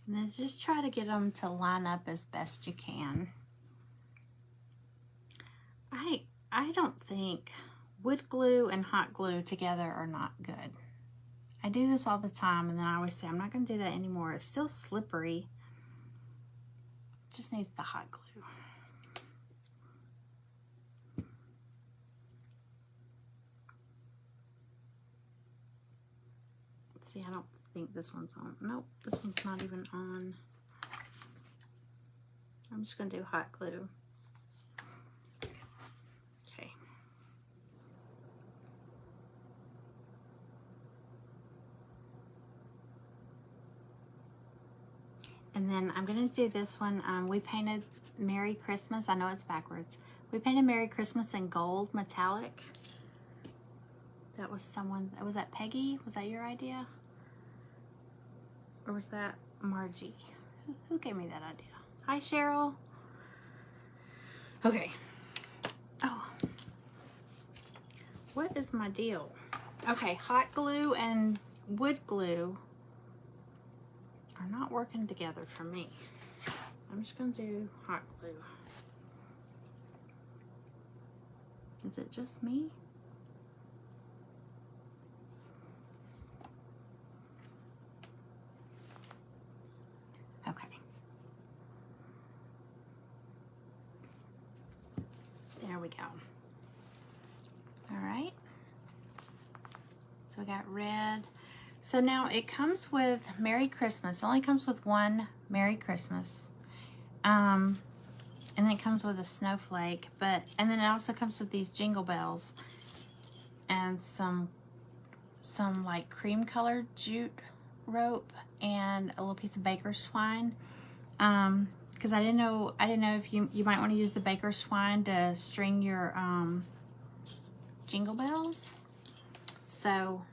And then just try to get them to line up as best you can. I don't think wood glue and hot glue together are not good. I do this all the time, and then I always say, I'm not going to do that anymore. It's still slippery. It just needs the hot glue. Let's see, I don't think this one's on. Nope, this one's not even on. I'm just going to do hot glue. Okay. And then I'm going to do this one. We painted Merry Christmas. I know it's backwards. We painted Merry Christmas in gold metallic. That was someone, was that Peggy? Was that your idea? Or was that Margie? Who gave me that idea? Hi, Cheryl. Okay. Oh. What is my deal? Okay, hot glue and wood glue are not working together for me. I'm just going to do hot glue. Is it just me? Okay. There we go. All right. So we got red. So now it comes with Merry Christmas. It only comes with one Merry Christmas. And then it comes with a snowflake, and then it also comes with these jingle bells and some like cream colored jute rope and a little piece of baker's twine. Because I didn't know if you might want to use the baker's twine to string your jingle bells. So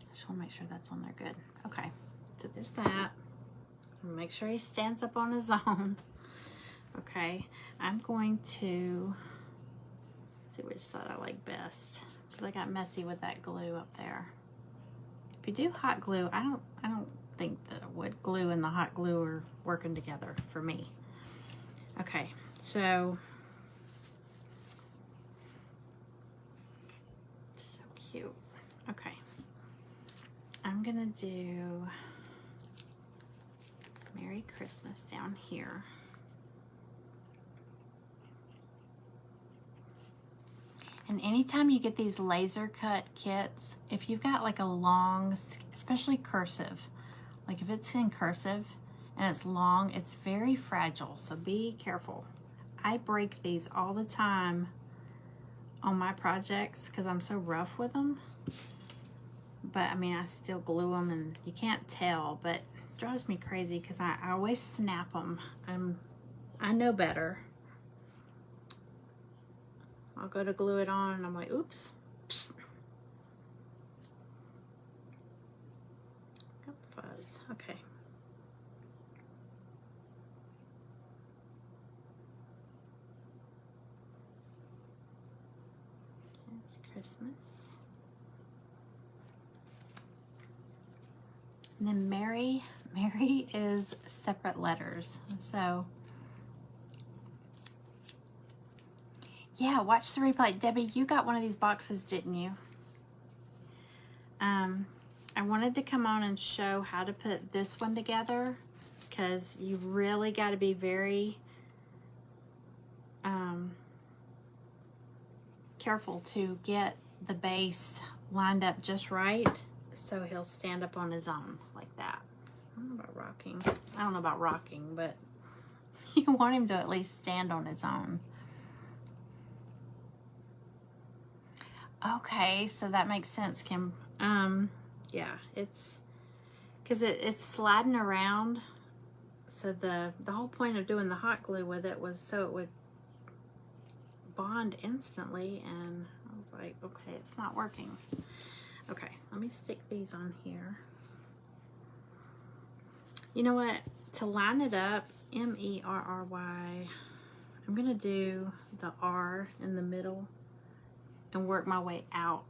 I just want to make sure that's on there good. Okay, so there's that. Make sure he stands up on his own. Okay, I'm going to see which side I like best because I got messy with that glue up there. If you do hot glue, I don't think the wood glue and the hot glue are working together for me. Okay, so cute. Okay, I'm gonna do Merry Christmas down here. And anytime you get these laser cut kits, if you've got like a long, especially cursive, like if it's in cursive and it's long, it's very fragile, so be careful. I break these all the time on my projects because I'm so rough with them. But I mean, I still glue them and you can't tell, but it drives me crazy because I always snap them. I know better. I'll go to glue it on and I'm like, oops. Psst. Got fuzz. Okay. There's Christmas. And then Mary is separate letters. So yeah, watch the replay. Debbie, you got one of these boxes, didn't you? I wanted to come on and show how to put this one together because you really got to be very careful to get the base lined up just right so he'll stand up on his own like that. I don't know about rocking. I don't know about rocking, but you want him to at least stand on his own. Okay, so that makes sense, Kim. Yeah, it's because it's sliding around. So the whole point of doing the hot glue with it was so it would bond instantly, and I was like, okay, it's not working. Okay, let me stick these on here. You know what? To line it up, M-E-R-R-Y, I'm gonna do the R in the middle and work my way out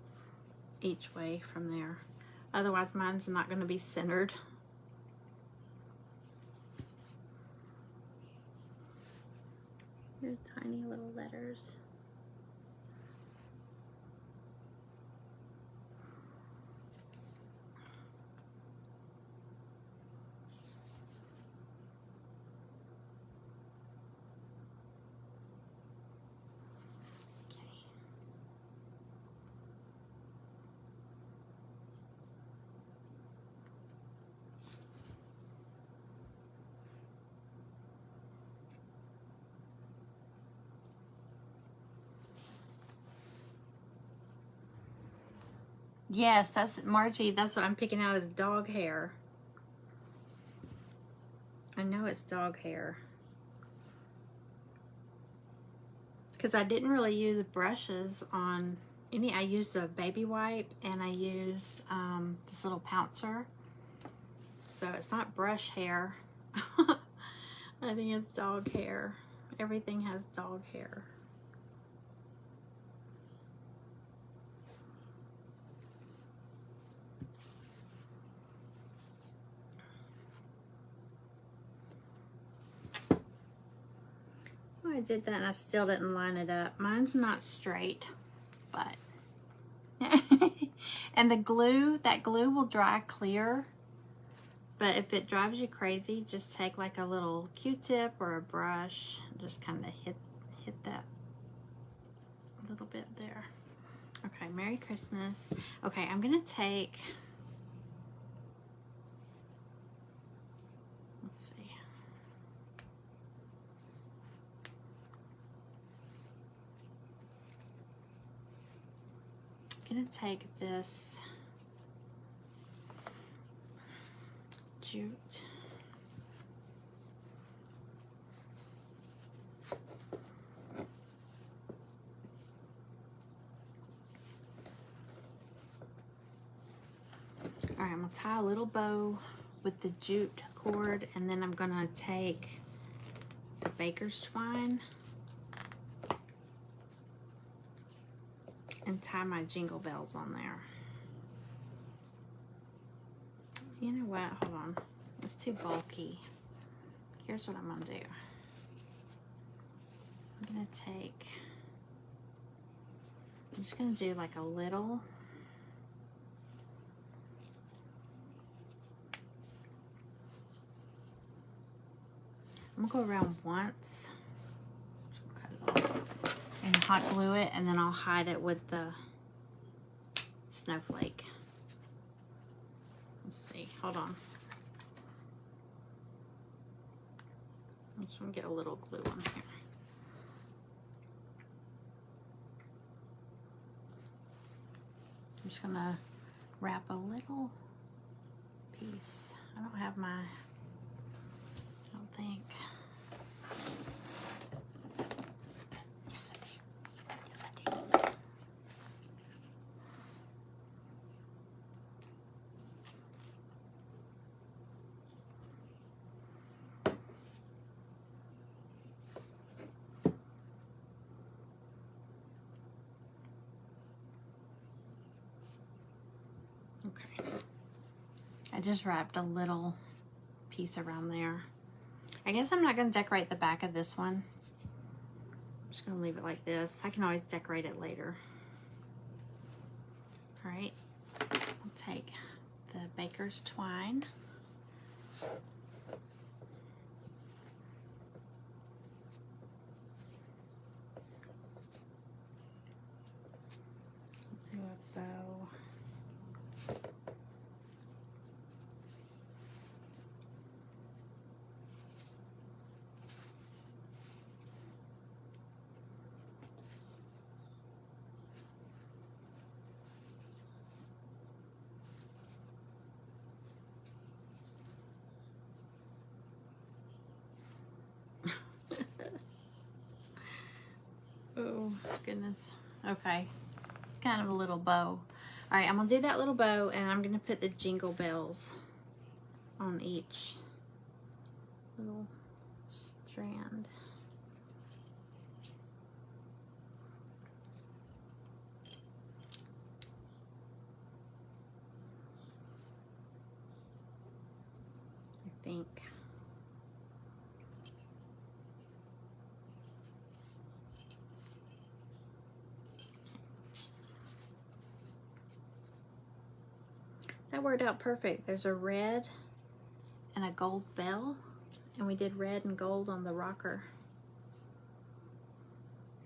each way from there. Otherwise, mine's not going to be centered. They're tiny little letters. Yes, that's Margie. That's what I'm picking out is dog hair. I know it's dog hair. Because I didn't really use brushes on any. I used a baby wipe and I used this little pouncer. So it's not brush hair. I think it's dog hair. Everything has dog hair. I did that and I still didn't line it up. Mine's not straight, but and the glue, that glue will dry clear, but if it drives you crazy, just take like a little Q-tip or a brush and just kind of hit that a little bit there. Okay, Merry Christmas. Okay, I'm gonna take, let's see. I'm gonna take this jute. All right, I'm gonna tie a little bow with the jute cord, and then I'm gonna take the baker's twine and tie my jingle bells on there. You know what? Hold on. It's too bulky. Here's what I'm gonna do. I'm just gonna do like a little. I'm gonna go around once. And and hot glue it, and then I'll hide it with the snowflake. Let's see, hold on. I'm just gonna get a little glue on here. I'm just gonna wrap a little piece. I don't have my, I don't think. Yes, I do. Yes, I do. Okay. I just wrapped a little piece around there. I guess I'm not going to decorate the back of this one. I'm just going to leave it like this. I can always decorate it later. All right. So I'll take the baker's twine. Do a bow. Oh, goodness. Okay. Kind of a little bow. All right, I'm going to do that little bow, and I'm going to put the jingle bells on each little strand. I think. That worked out perfect. There's a red and a gold bell, and we did red and gold on the rocker.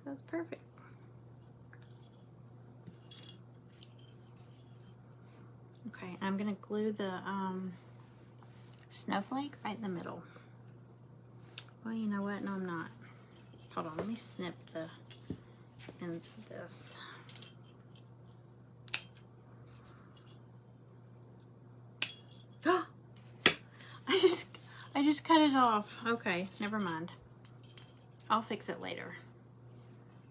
So that's perfect. Okay, I'm gonna glue the snowflake right in the middle. Well, you know what? No, I'm not. Hold on, let me snip the ends of this. I just cut it off. Okay, never mind. I'll fix it later.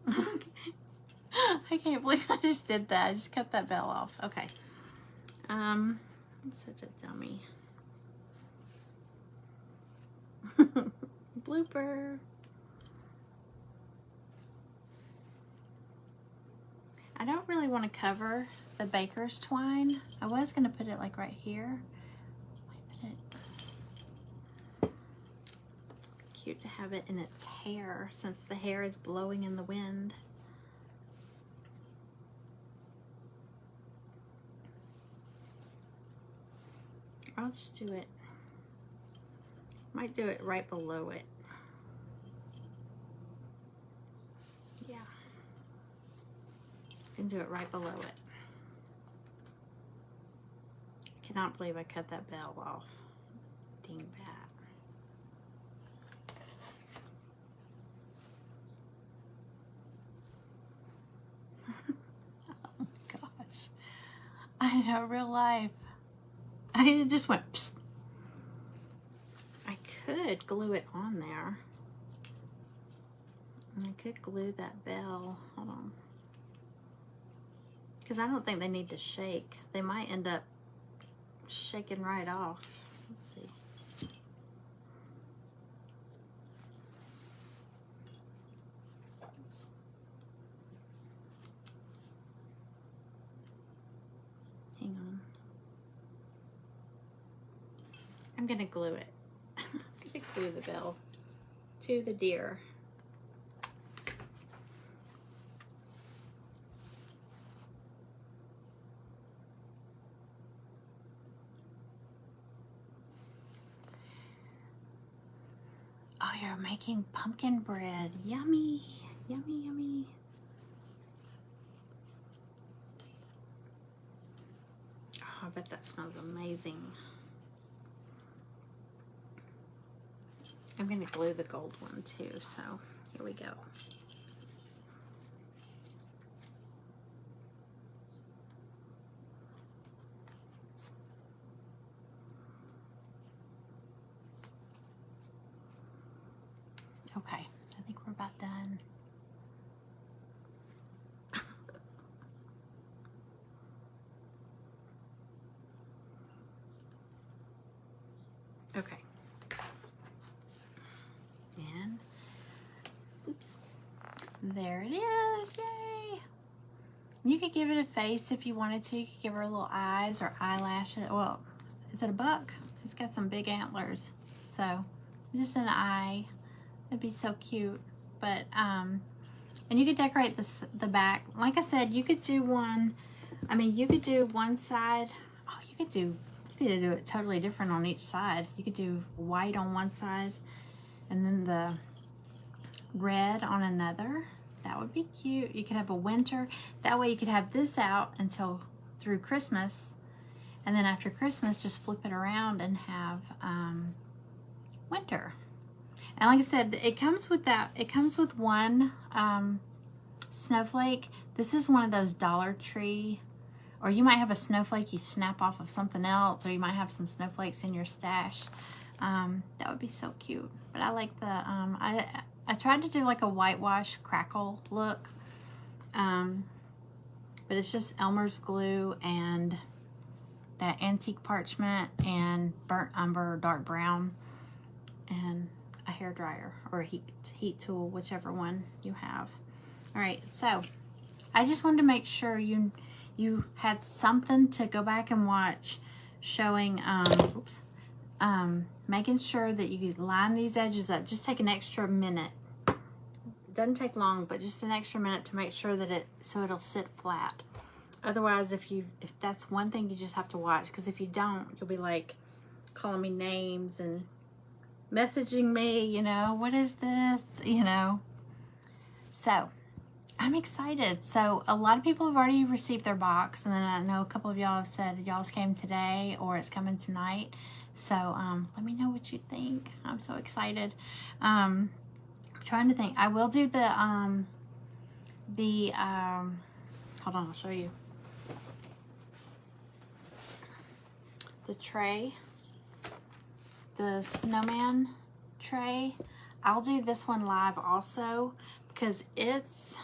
I can't believe I just did that. I just cut that bell off. Okay. I'm such a dummy. Blooper. I don't really want to cover the baker's twine. I was going to put it like right here. Wait a minute. Cute to have it in its hair since the hair is blowing in the wind. I'll just do it. Might do it right below it. Yeah. I can do it right below it. I cannot believe I cut that bell off. Dingbat. Oh my gosh. I know, real life. I just went psst. I could glue it on there. I could glue that bell. Hold on. Because I don't think they need to shake. They might end up shaking right off. Let's see. Oops. Hang on. I'm gonna glue it. I'm gonna glue the bell to the deer. Oh, you're making pumpkin bread. Yummy, yummy, yummy. bet that smells amazing. I'm going to glue the gold one too, so here we go. Okay, I think we're about done. Okay. And, oops, there it is, yay! You could give it a face if you wanted to. You could give her little eyes or eyelashes. Well, is it a buck? It's got some big antlers. So, just an eye. It'd be so cute. But, and you could decorate the back. Like I said, you could do one, I mean, you could do one side. Oh, you could do it totally different on each side. You could do white on one side and then the red on another. That would be cute. You could have a winter. That way you could have this out until through Christmas. And then after Christmas, just flip it around and have winter. And like I said, it comes with that. It comes with one snowflake. This is one of those Dollar Tree, or you might have a snowflake you snap off of something else, or you might have some snowflakes in your stash. That would be so cute. But I like the, I tried to do like a whitewash crackle look, but it's just Elmer's glue and that antique parchment and burnt umber, dark brown, and a hair dryer or a heat tool, whichever one you have. All right, so I just wanted to make sure you had something to go back and watch, showing making sure that you line these edges up. Just take an extra minute. It doesn't take long, but just an extra minute to make sure that it'll sit flat. Otherwise, if that's one thing you just have to watch, because if you don't, you'll be like calling me names and messaging me, you know, what is this, you know. So I'm excited. So a lot of people have already received their box, and then I know a couple of y'all have said y'all's came today or it's coming tonight. So let me know what you think. I'm so excited. I'm trying to think. I will do the hold on, I'll show you. The tray, the snowman tray. I'll do this one live also because it's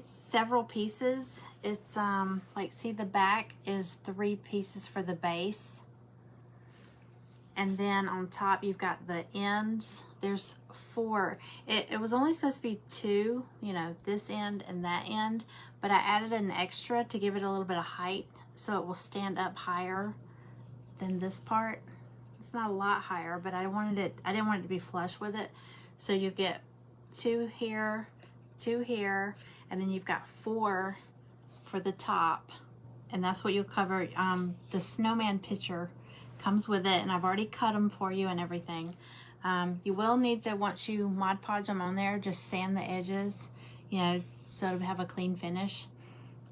several pieces. It's like, see, the back is 3 pieces for the base, and then on top you've got the ends. There's 4. It was only supposed to be 2, you know, this end and that end, but I added an extra to give it a little bit of height so it will stand up higher than this part. It's not a lot higher, but I didn't want it to be flush with it. So you get 2 here, 2 here, and then you've got 4 for the top, and that's what you'll cover. The snowman picture comes with it, and I've already cut them for you and everything. You will need to, once you Mod Podge them on there, just sand the edges, you know, so to have a clean finish.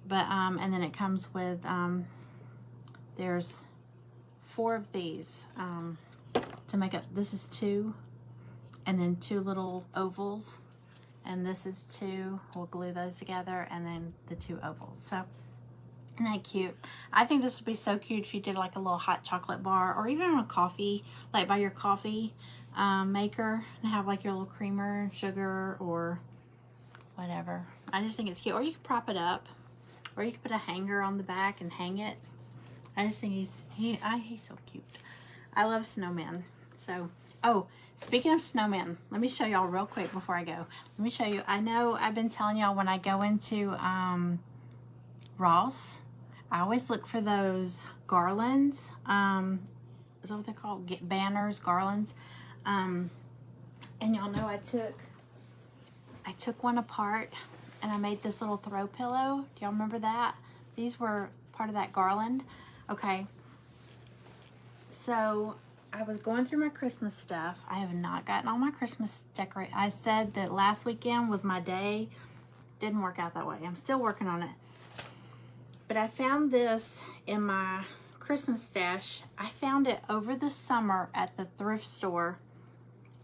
But and then it comes with there's 4 of these to make up. This is 2, and then 2 little ovals, and this is 2. We'll glue those together, and then the 2 ovals. So isn't that cute? I think this would be so cute if you did like a little hot chocolate bar, or even on a coffee, like by your coffee maker, and have like your little creamer, sugar, or whatever. I just think it's cute. Or you can prop it up, or you can put a hanger on the back and hang it. I just think he's so cute. I love snowmen. So, oh, speaking of snowmen, let me show y'all real quick before I go. Let me show you. I know I've been telling y'all when I go into Ross, I always look for those garlands. Is that what they're called? Banners, garlands. And y'all know I took one apart and I made this little throw pillow. Do y'all remember that? These were part of that garland. Okay. So I was going through my Christmas stuff. I have not gotten all my Christmas decorations. I said that last weekend was my day. Didn't work out that way. I'm still working on it. But I found this in my Christmas stash. I found it over the summer at the thrift store,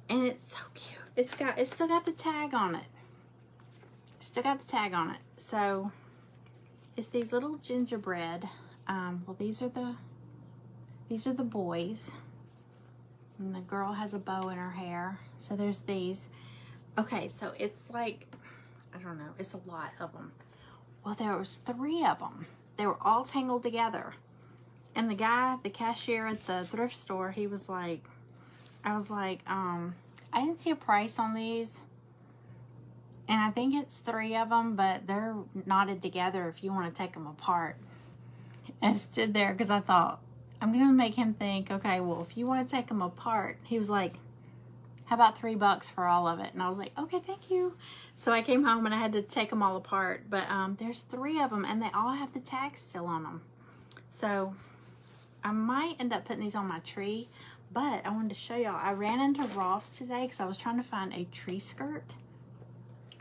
and it's so cute. It's still got the tag on it. Still got the tag on it. So it's these little gingerbread. Well, these are the boys, and the girl has a bow in her hair. So there's these. Okay, so it's like, I don't know, it's a lot of them. Well, there was 3 of them. They were all tangled together. And the guy, the cashier at the thrift store, he was like, I was like, I didn't see a price on these. And I think it's 3 of them, but they're knotted together if you want to take them apart. And I stood there because I thought, I'm going to make him think, okay, well, if you want to take them apart, he was like, how about $3 for all of it? And I was like, okay, thank you. So I came home and I had to take them all apart. But there's 3 of them, and they all have the tags still on them. So I might end up putting these on my tree. But I wanted to show y'all. I ran into Ross today because I was trying to find a tree skirt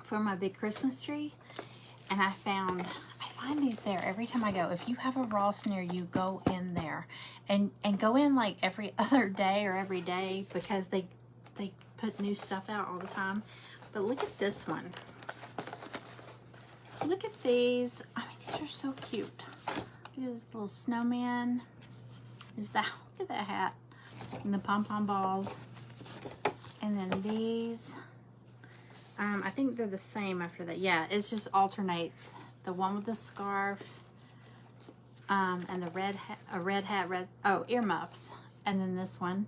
for my big Christmas tree. And I find these there every time I go. If you have a Ross near you, go in there. And go in like every other day or every day, because they put new stuff out all the time. But look at this one. Look at these. I mean, these are so cute. Look at this little snowman. There's that. Look at that hat. And the pom-pom balls. And then these. I think they're the same after that. Yeah, it just alternates. The one with the scarf. And the red hat, earmuffs. And then this one.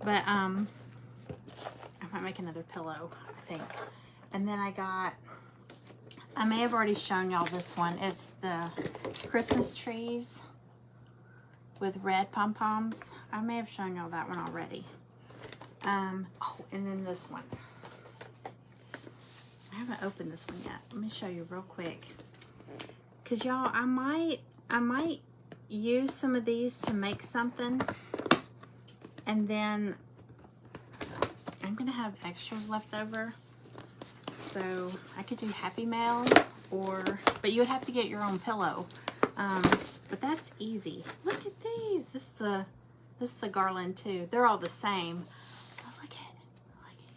But, I might make another pillow, I think. And then I may have already shown y'all this one. It's the Christmas trees with red pom-poms. I may have shown y'all that one already. Oh, and then this one. I haven't opened this one yet. Let me show you real quick. Cause y'all, I might use some of these to make something. And then I'm gonna have extras left over, so I could do Happy Mail, but you would have to get your own pillow. But that's easy. Look at these. This is a garland too. They're all the same. But look at,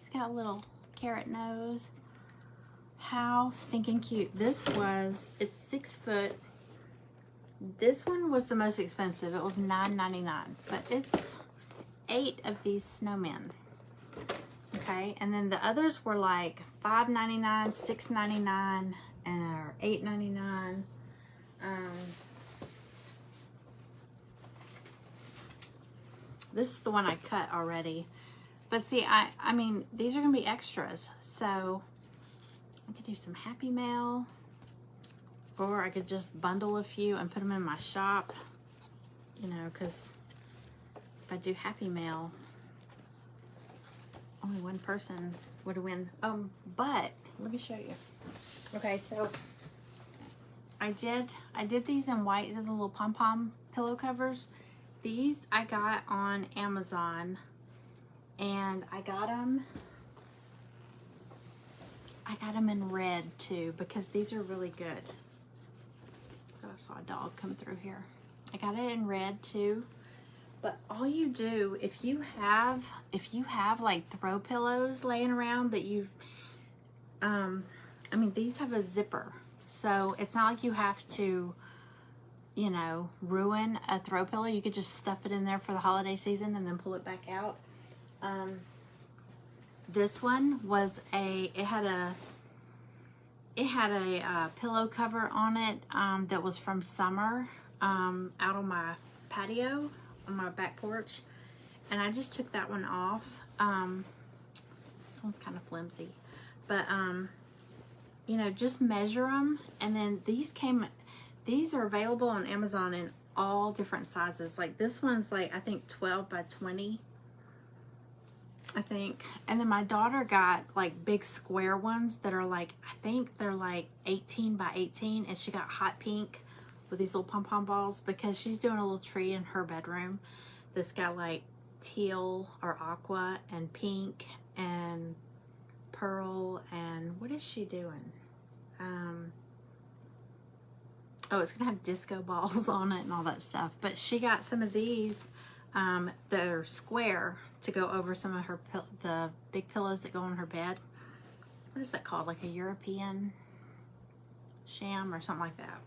he's got a little carrot nose. How stinking cute. It's 6 foot. This one was the most expensive. It was $9.99, but it's 8 of these snowmen. Okay, and then the others were like $5.99, $6.99, or $8.99. This is the one I cut already. But see, I mean, these are gonna be extras, so I could do some Happy Mail, or I could just bundle a few and put them in my shop, you know, because if I do Happy Mail, only one person would win. But let me show you. Okay, so I did these in white. They're the little pom-pom pillow covers. These I got on Amazon, and I got them in red too, because these are really good. I saw a dog come through here. I got it in red too. But all you do, if you have like throw pillows laying around that you've, I mean, these have a zipper. So it's not like you have to, you know, ruin a throw pillow. You could just stuff it in there for the holiday season and then pull it back out. This one was it had a pillow cover on it that was from summer out on my patio on my back porch, and I just took that one off. This one's kind of flimsy, but you know, just measure them. And then these are available on Amazon in all different sizes. Like this one's like, I think 12 by 20, I think. And then my daughter got like big square ones that are like, I think they're like 18 by 18, and she got hot pink with these little pom-pom balls because she's doing a little tree in her bedroom that's got like teal or aqua and pink and pearl, and what is she doing? Oh, it's gonna have disco balls on it and all that stuff. But she got some of these, they're square, to go over some of her the big pillows that go on her bed. What is that called? Like a European sham or something like that.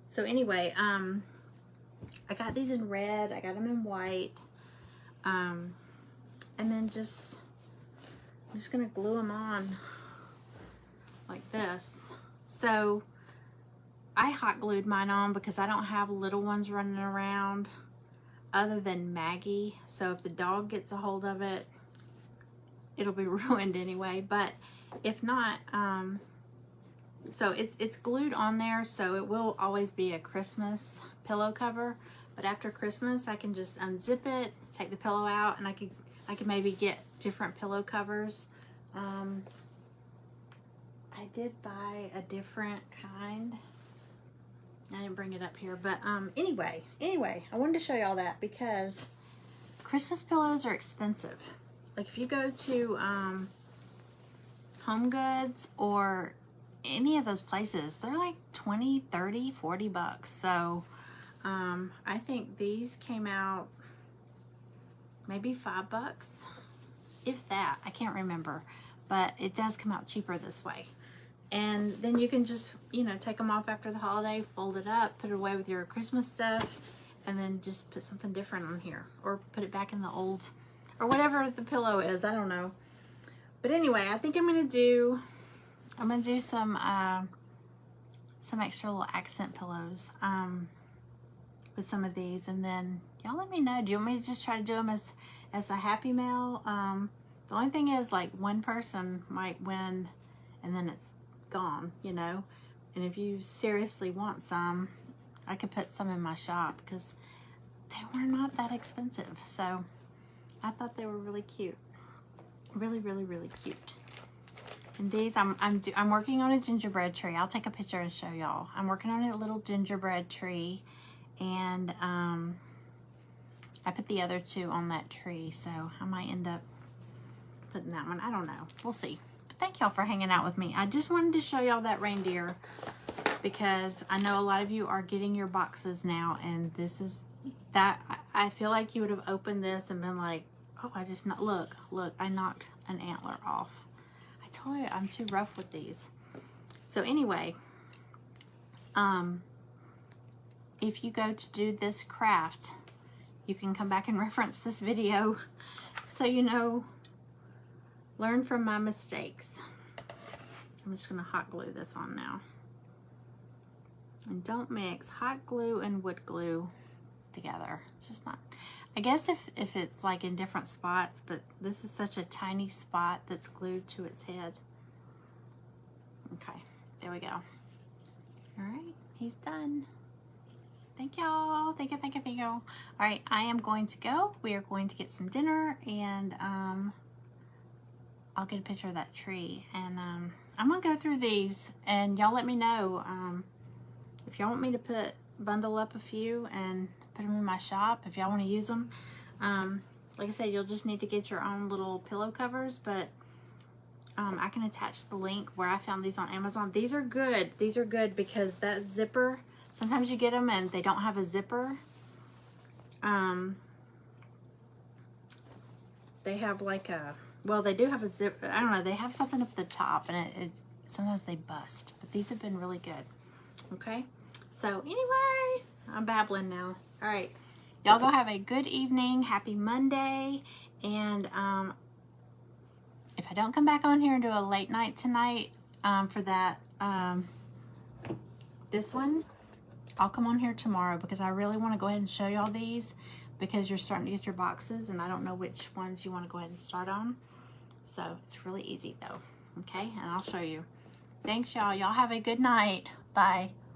So anyway, I got these in red. I got them in white. And then I'm just gonna glue them on like this. So I hot glued mine on because I don't have little ones running around other than Maggie. So if the dog gets a hold of it, it'll be ruined anyway. But if not, so it's glued on there, so it will always be a Christmas pillow cover. But after Christmas, I can just unzip it, take the pillow out, and I could maybe get different pillow covers. I did buy a different kind. I didn't bring it up here, but anyway, I wanted to show y'all that because Christmas pillows are expensive. Like if you go to Home Goods or any of those places, they're like 20, 30, 40 bucks. So I think these came out maybe $5, if that. I can't remember, but it does come out cheaper this way. And then you can just, you know, take them off after the holiday, fold it up, put it away with your Christmas stuff, and then just put something different on here, or put it back in the old, or whatever the pillow is. I don't know. But anyway, I think I'm gonna do some extra little accent pillows with some of these, and then y'all let me know. Do you want me to just try to do them as a Happy Mail? The only thing is, like, one person might win, and then it's gone, you know. And if you seriously want some, I could put some in my shop because they were not that expensive. So I thought they were really cute, really cute. And these, I'm working on a gingerbread tree. I'll take a picture and show y'all. I'm working on a little gingerbread tree, and I put the other two on that tree, so I might end up putting that one. I don't know. We'll see. But thank y'all for hanging out with me. I just wanted to show y'all that reindeer because I know a lot of you are getting your boxes now, and this is that. I feel like you would have opened this and been like, oh, I just not look, I knocked an antler off. I told you I'm too rough with these. So anyway, if you go to do this craft, you can come back and reference this video so you know, learn from my mistakes. I'm just gonna hot glue this on now. And don't mix hot glue and wood glue together. It's just not, I guess if it's like in different spots, but this is such a tiny spot that's glued to its head. Okay, there we go. All right, he's done. Thank y'all. Thank you. All right, I am going to go. We are going to get some dinner, and I'll get a picture of that tree. And I'm gonna go through these, and y'all let me know if y'all want me to bundle up a few and put them in my shop. If y'all want to use them, like I said, you'll just need to get your own little pillow covers, but I can attach the link where I found these on Amazon. These are good. These are good because that zipper, sometimes you get them and they don't have a zipper. They have like a, well, they do have a zip. I don't know. They have something up the top, and it sometimes they bust. But these have been really good. Okay. So anyway, I'm babbling now. All right, y'all go have a good evening. Happy Monday. And if I don't come back on here and do a late night tonight for that, this one, I'll come on here tomorrow because I really want to go ahead and show y'all these because you're starting to get your boxes and I don't know which ones you want to go ahead and start on. So it's really easy though. Okay, and I'll show you. Thanks y'all. Y'all have a good night. Bye.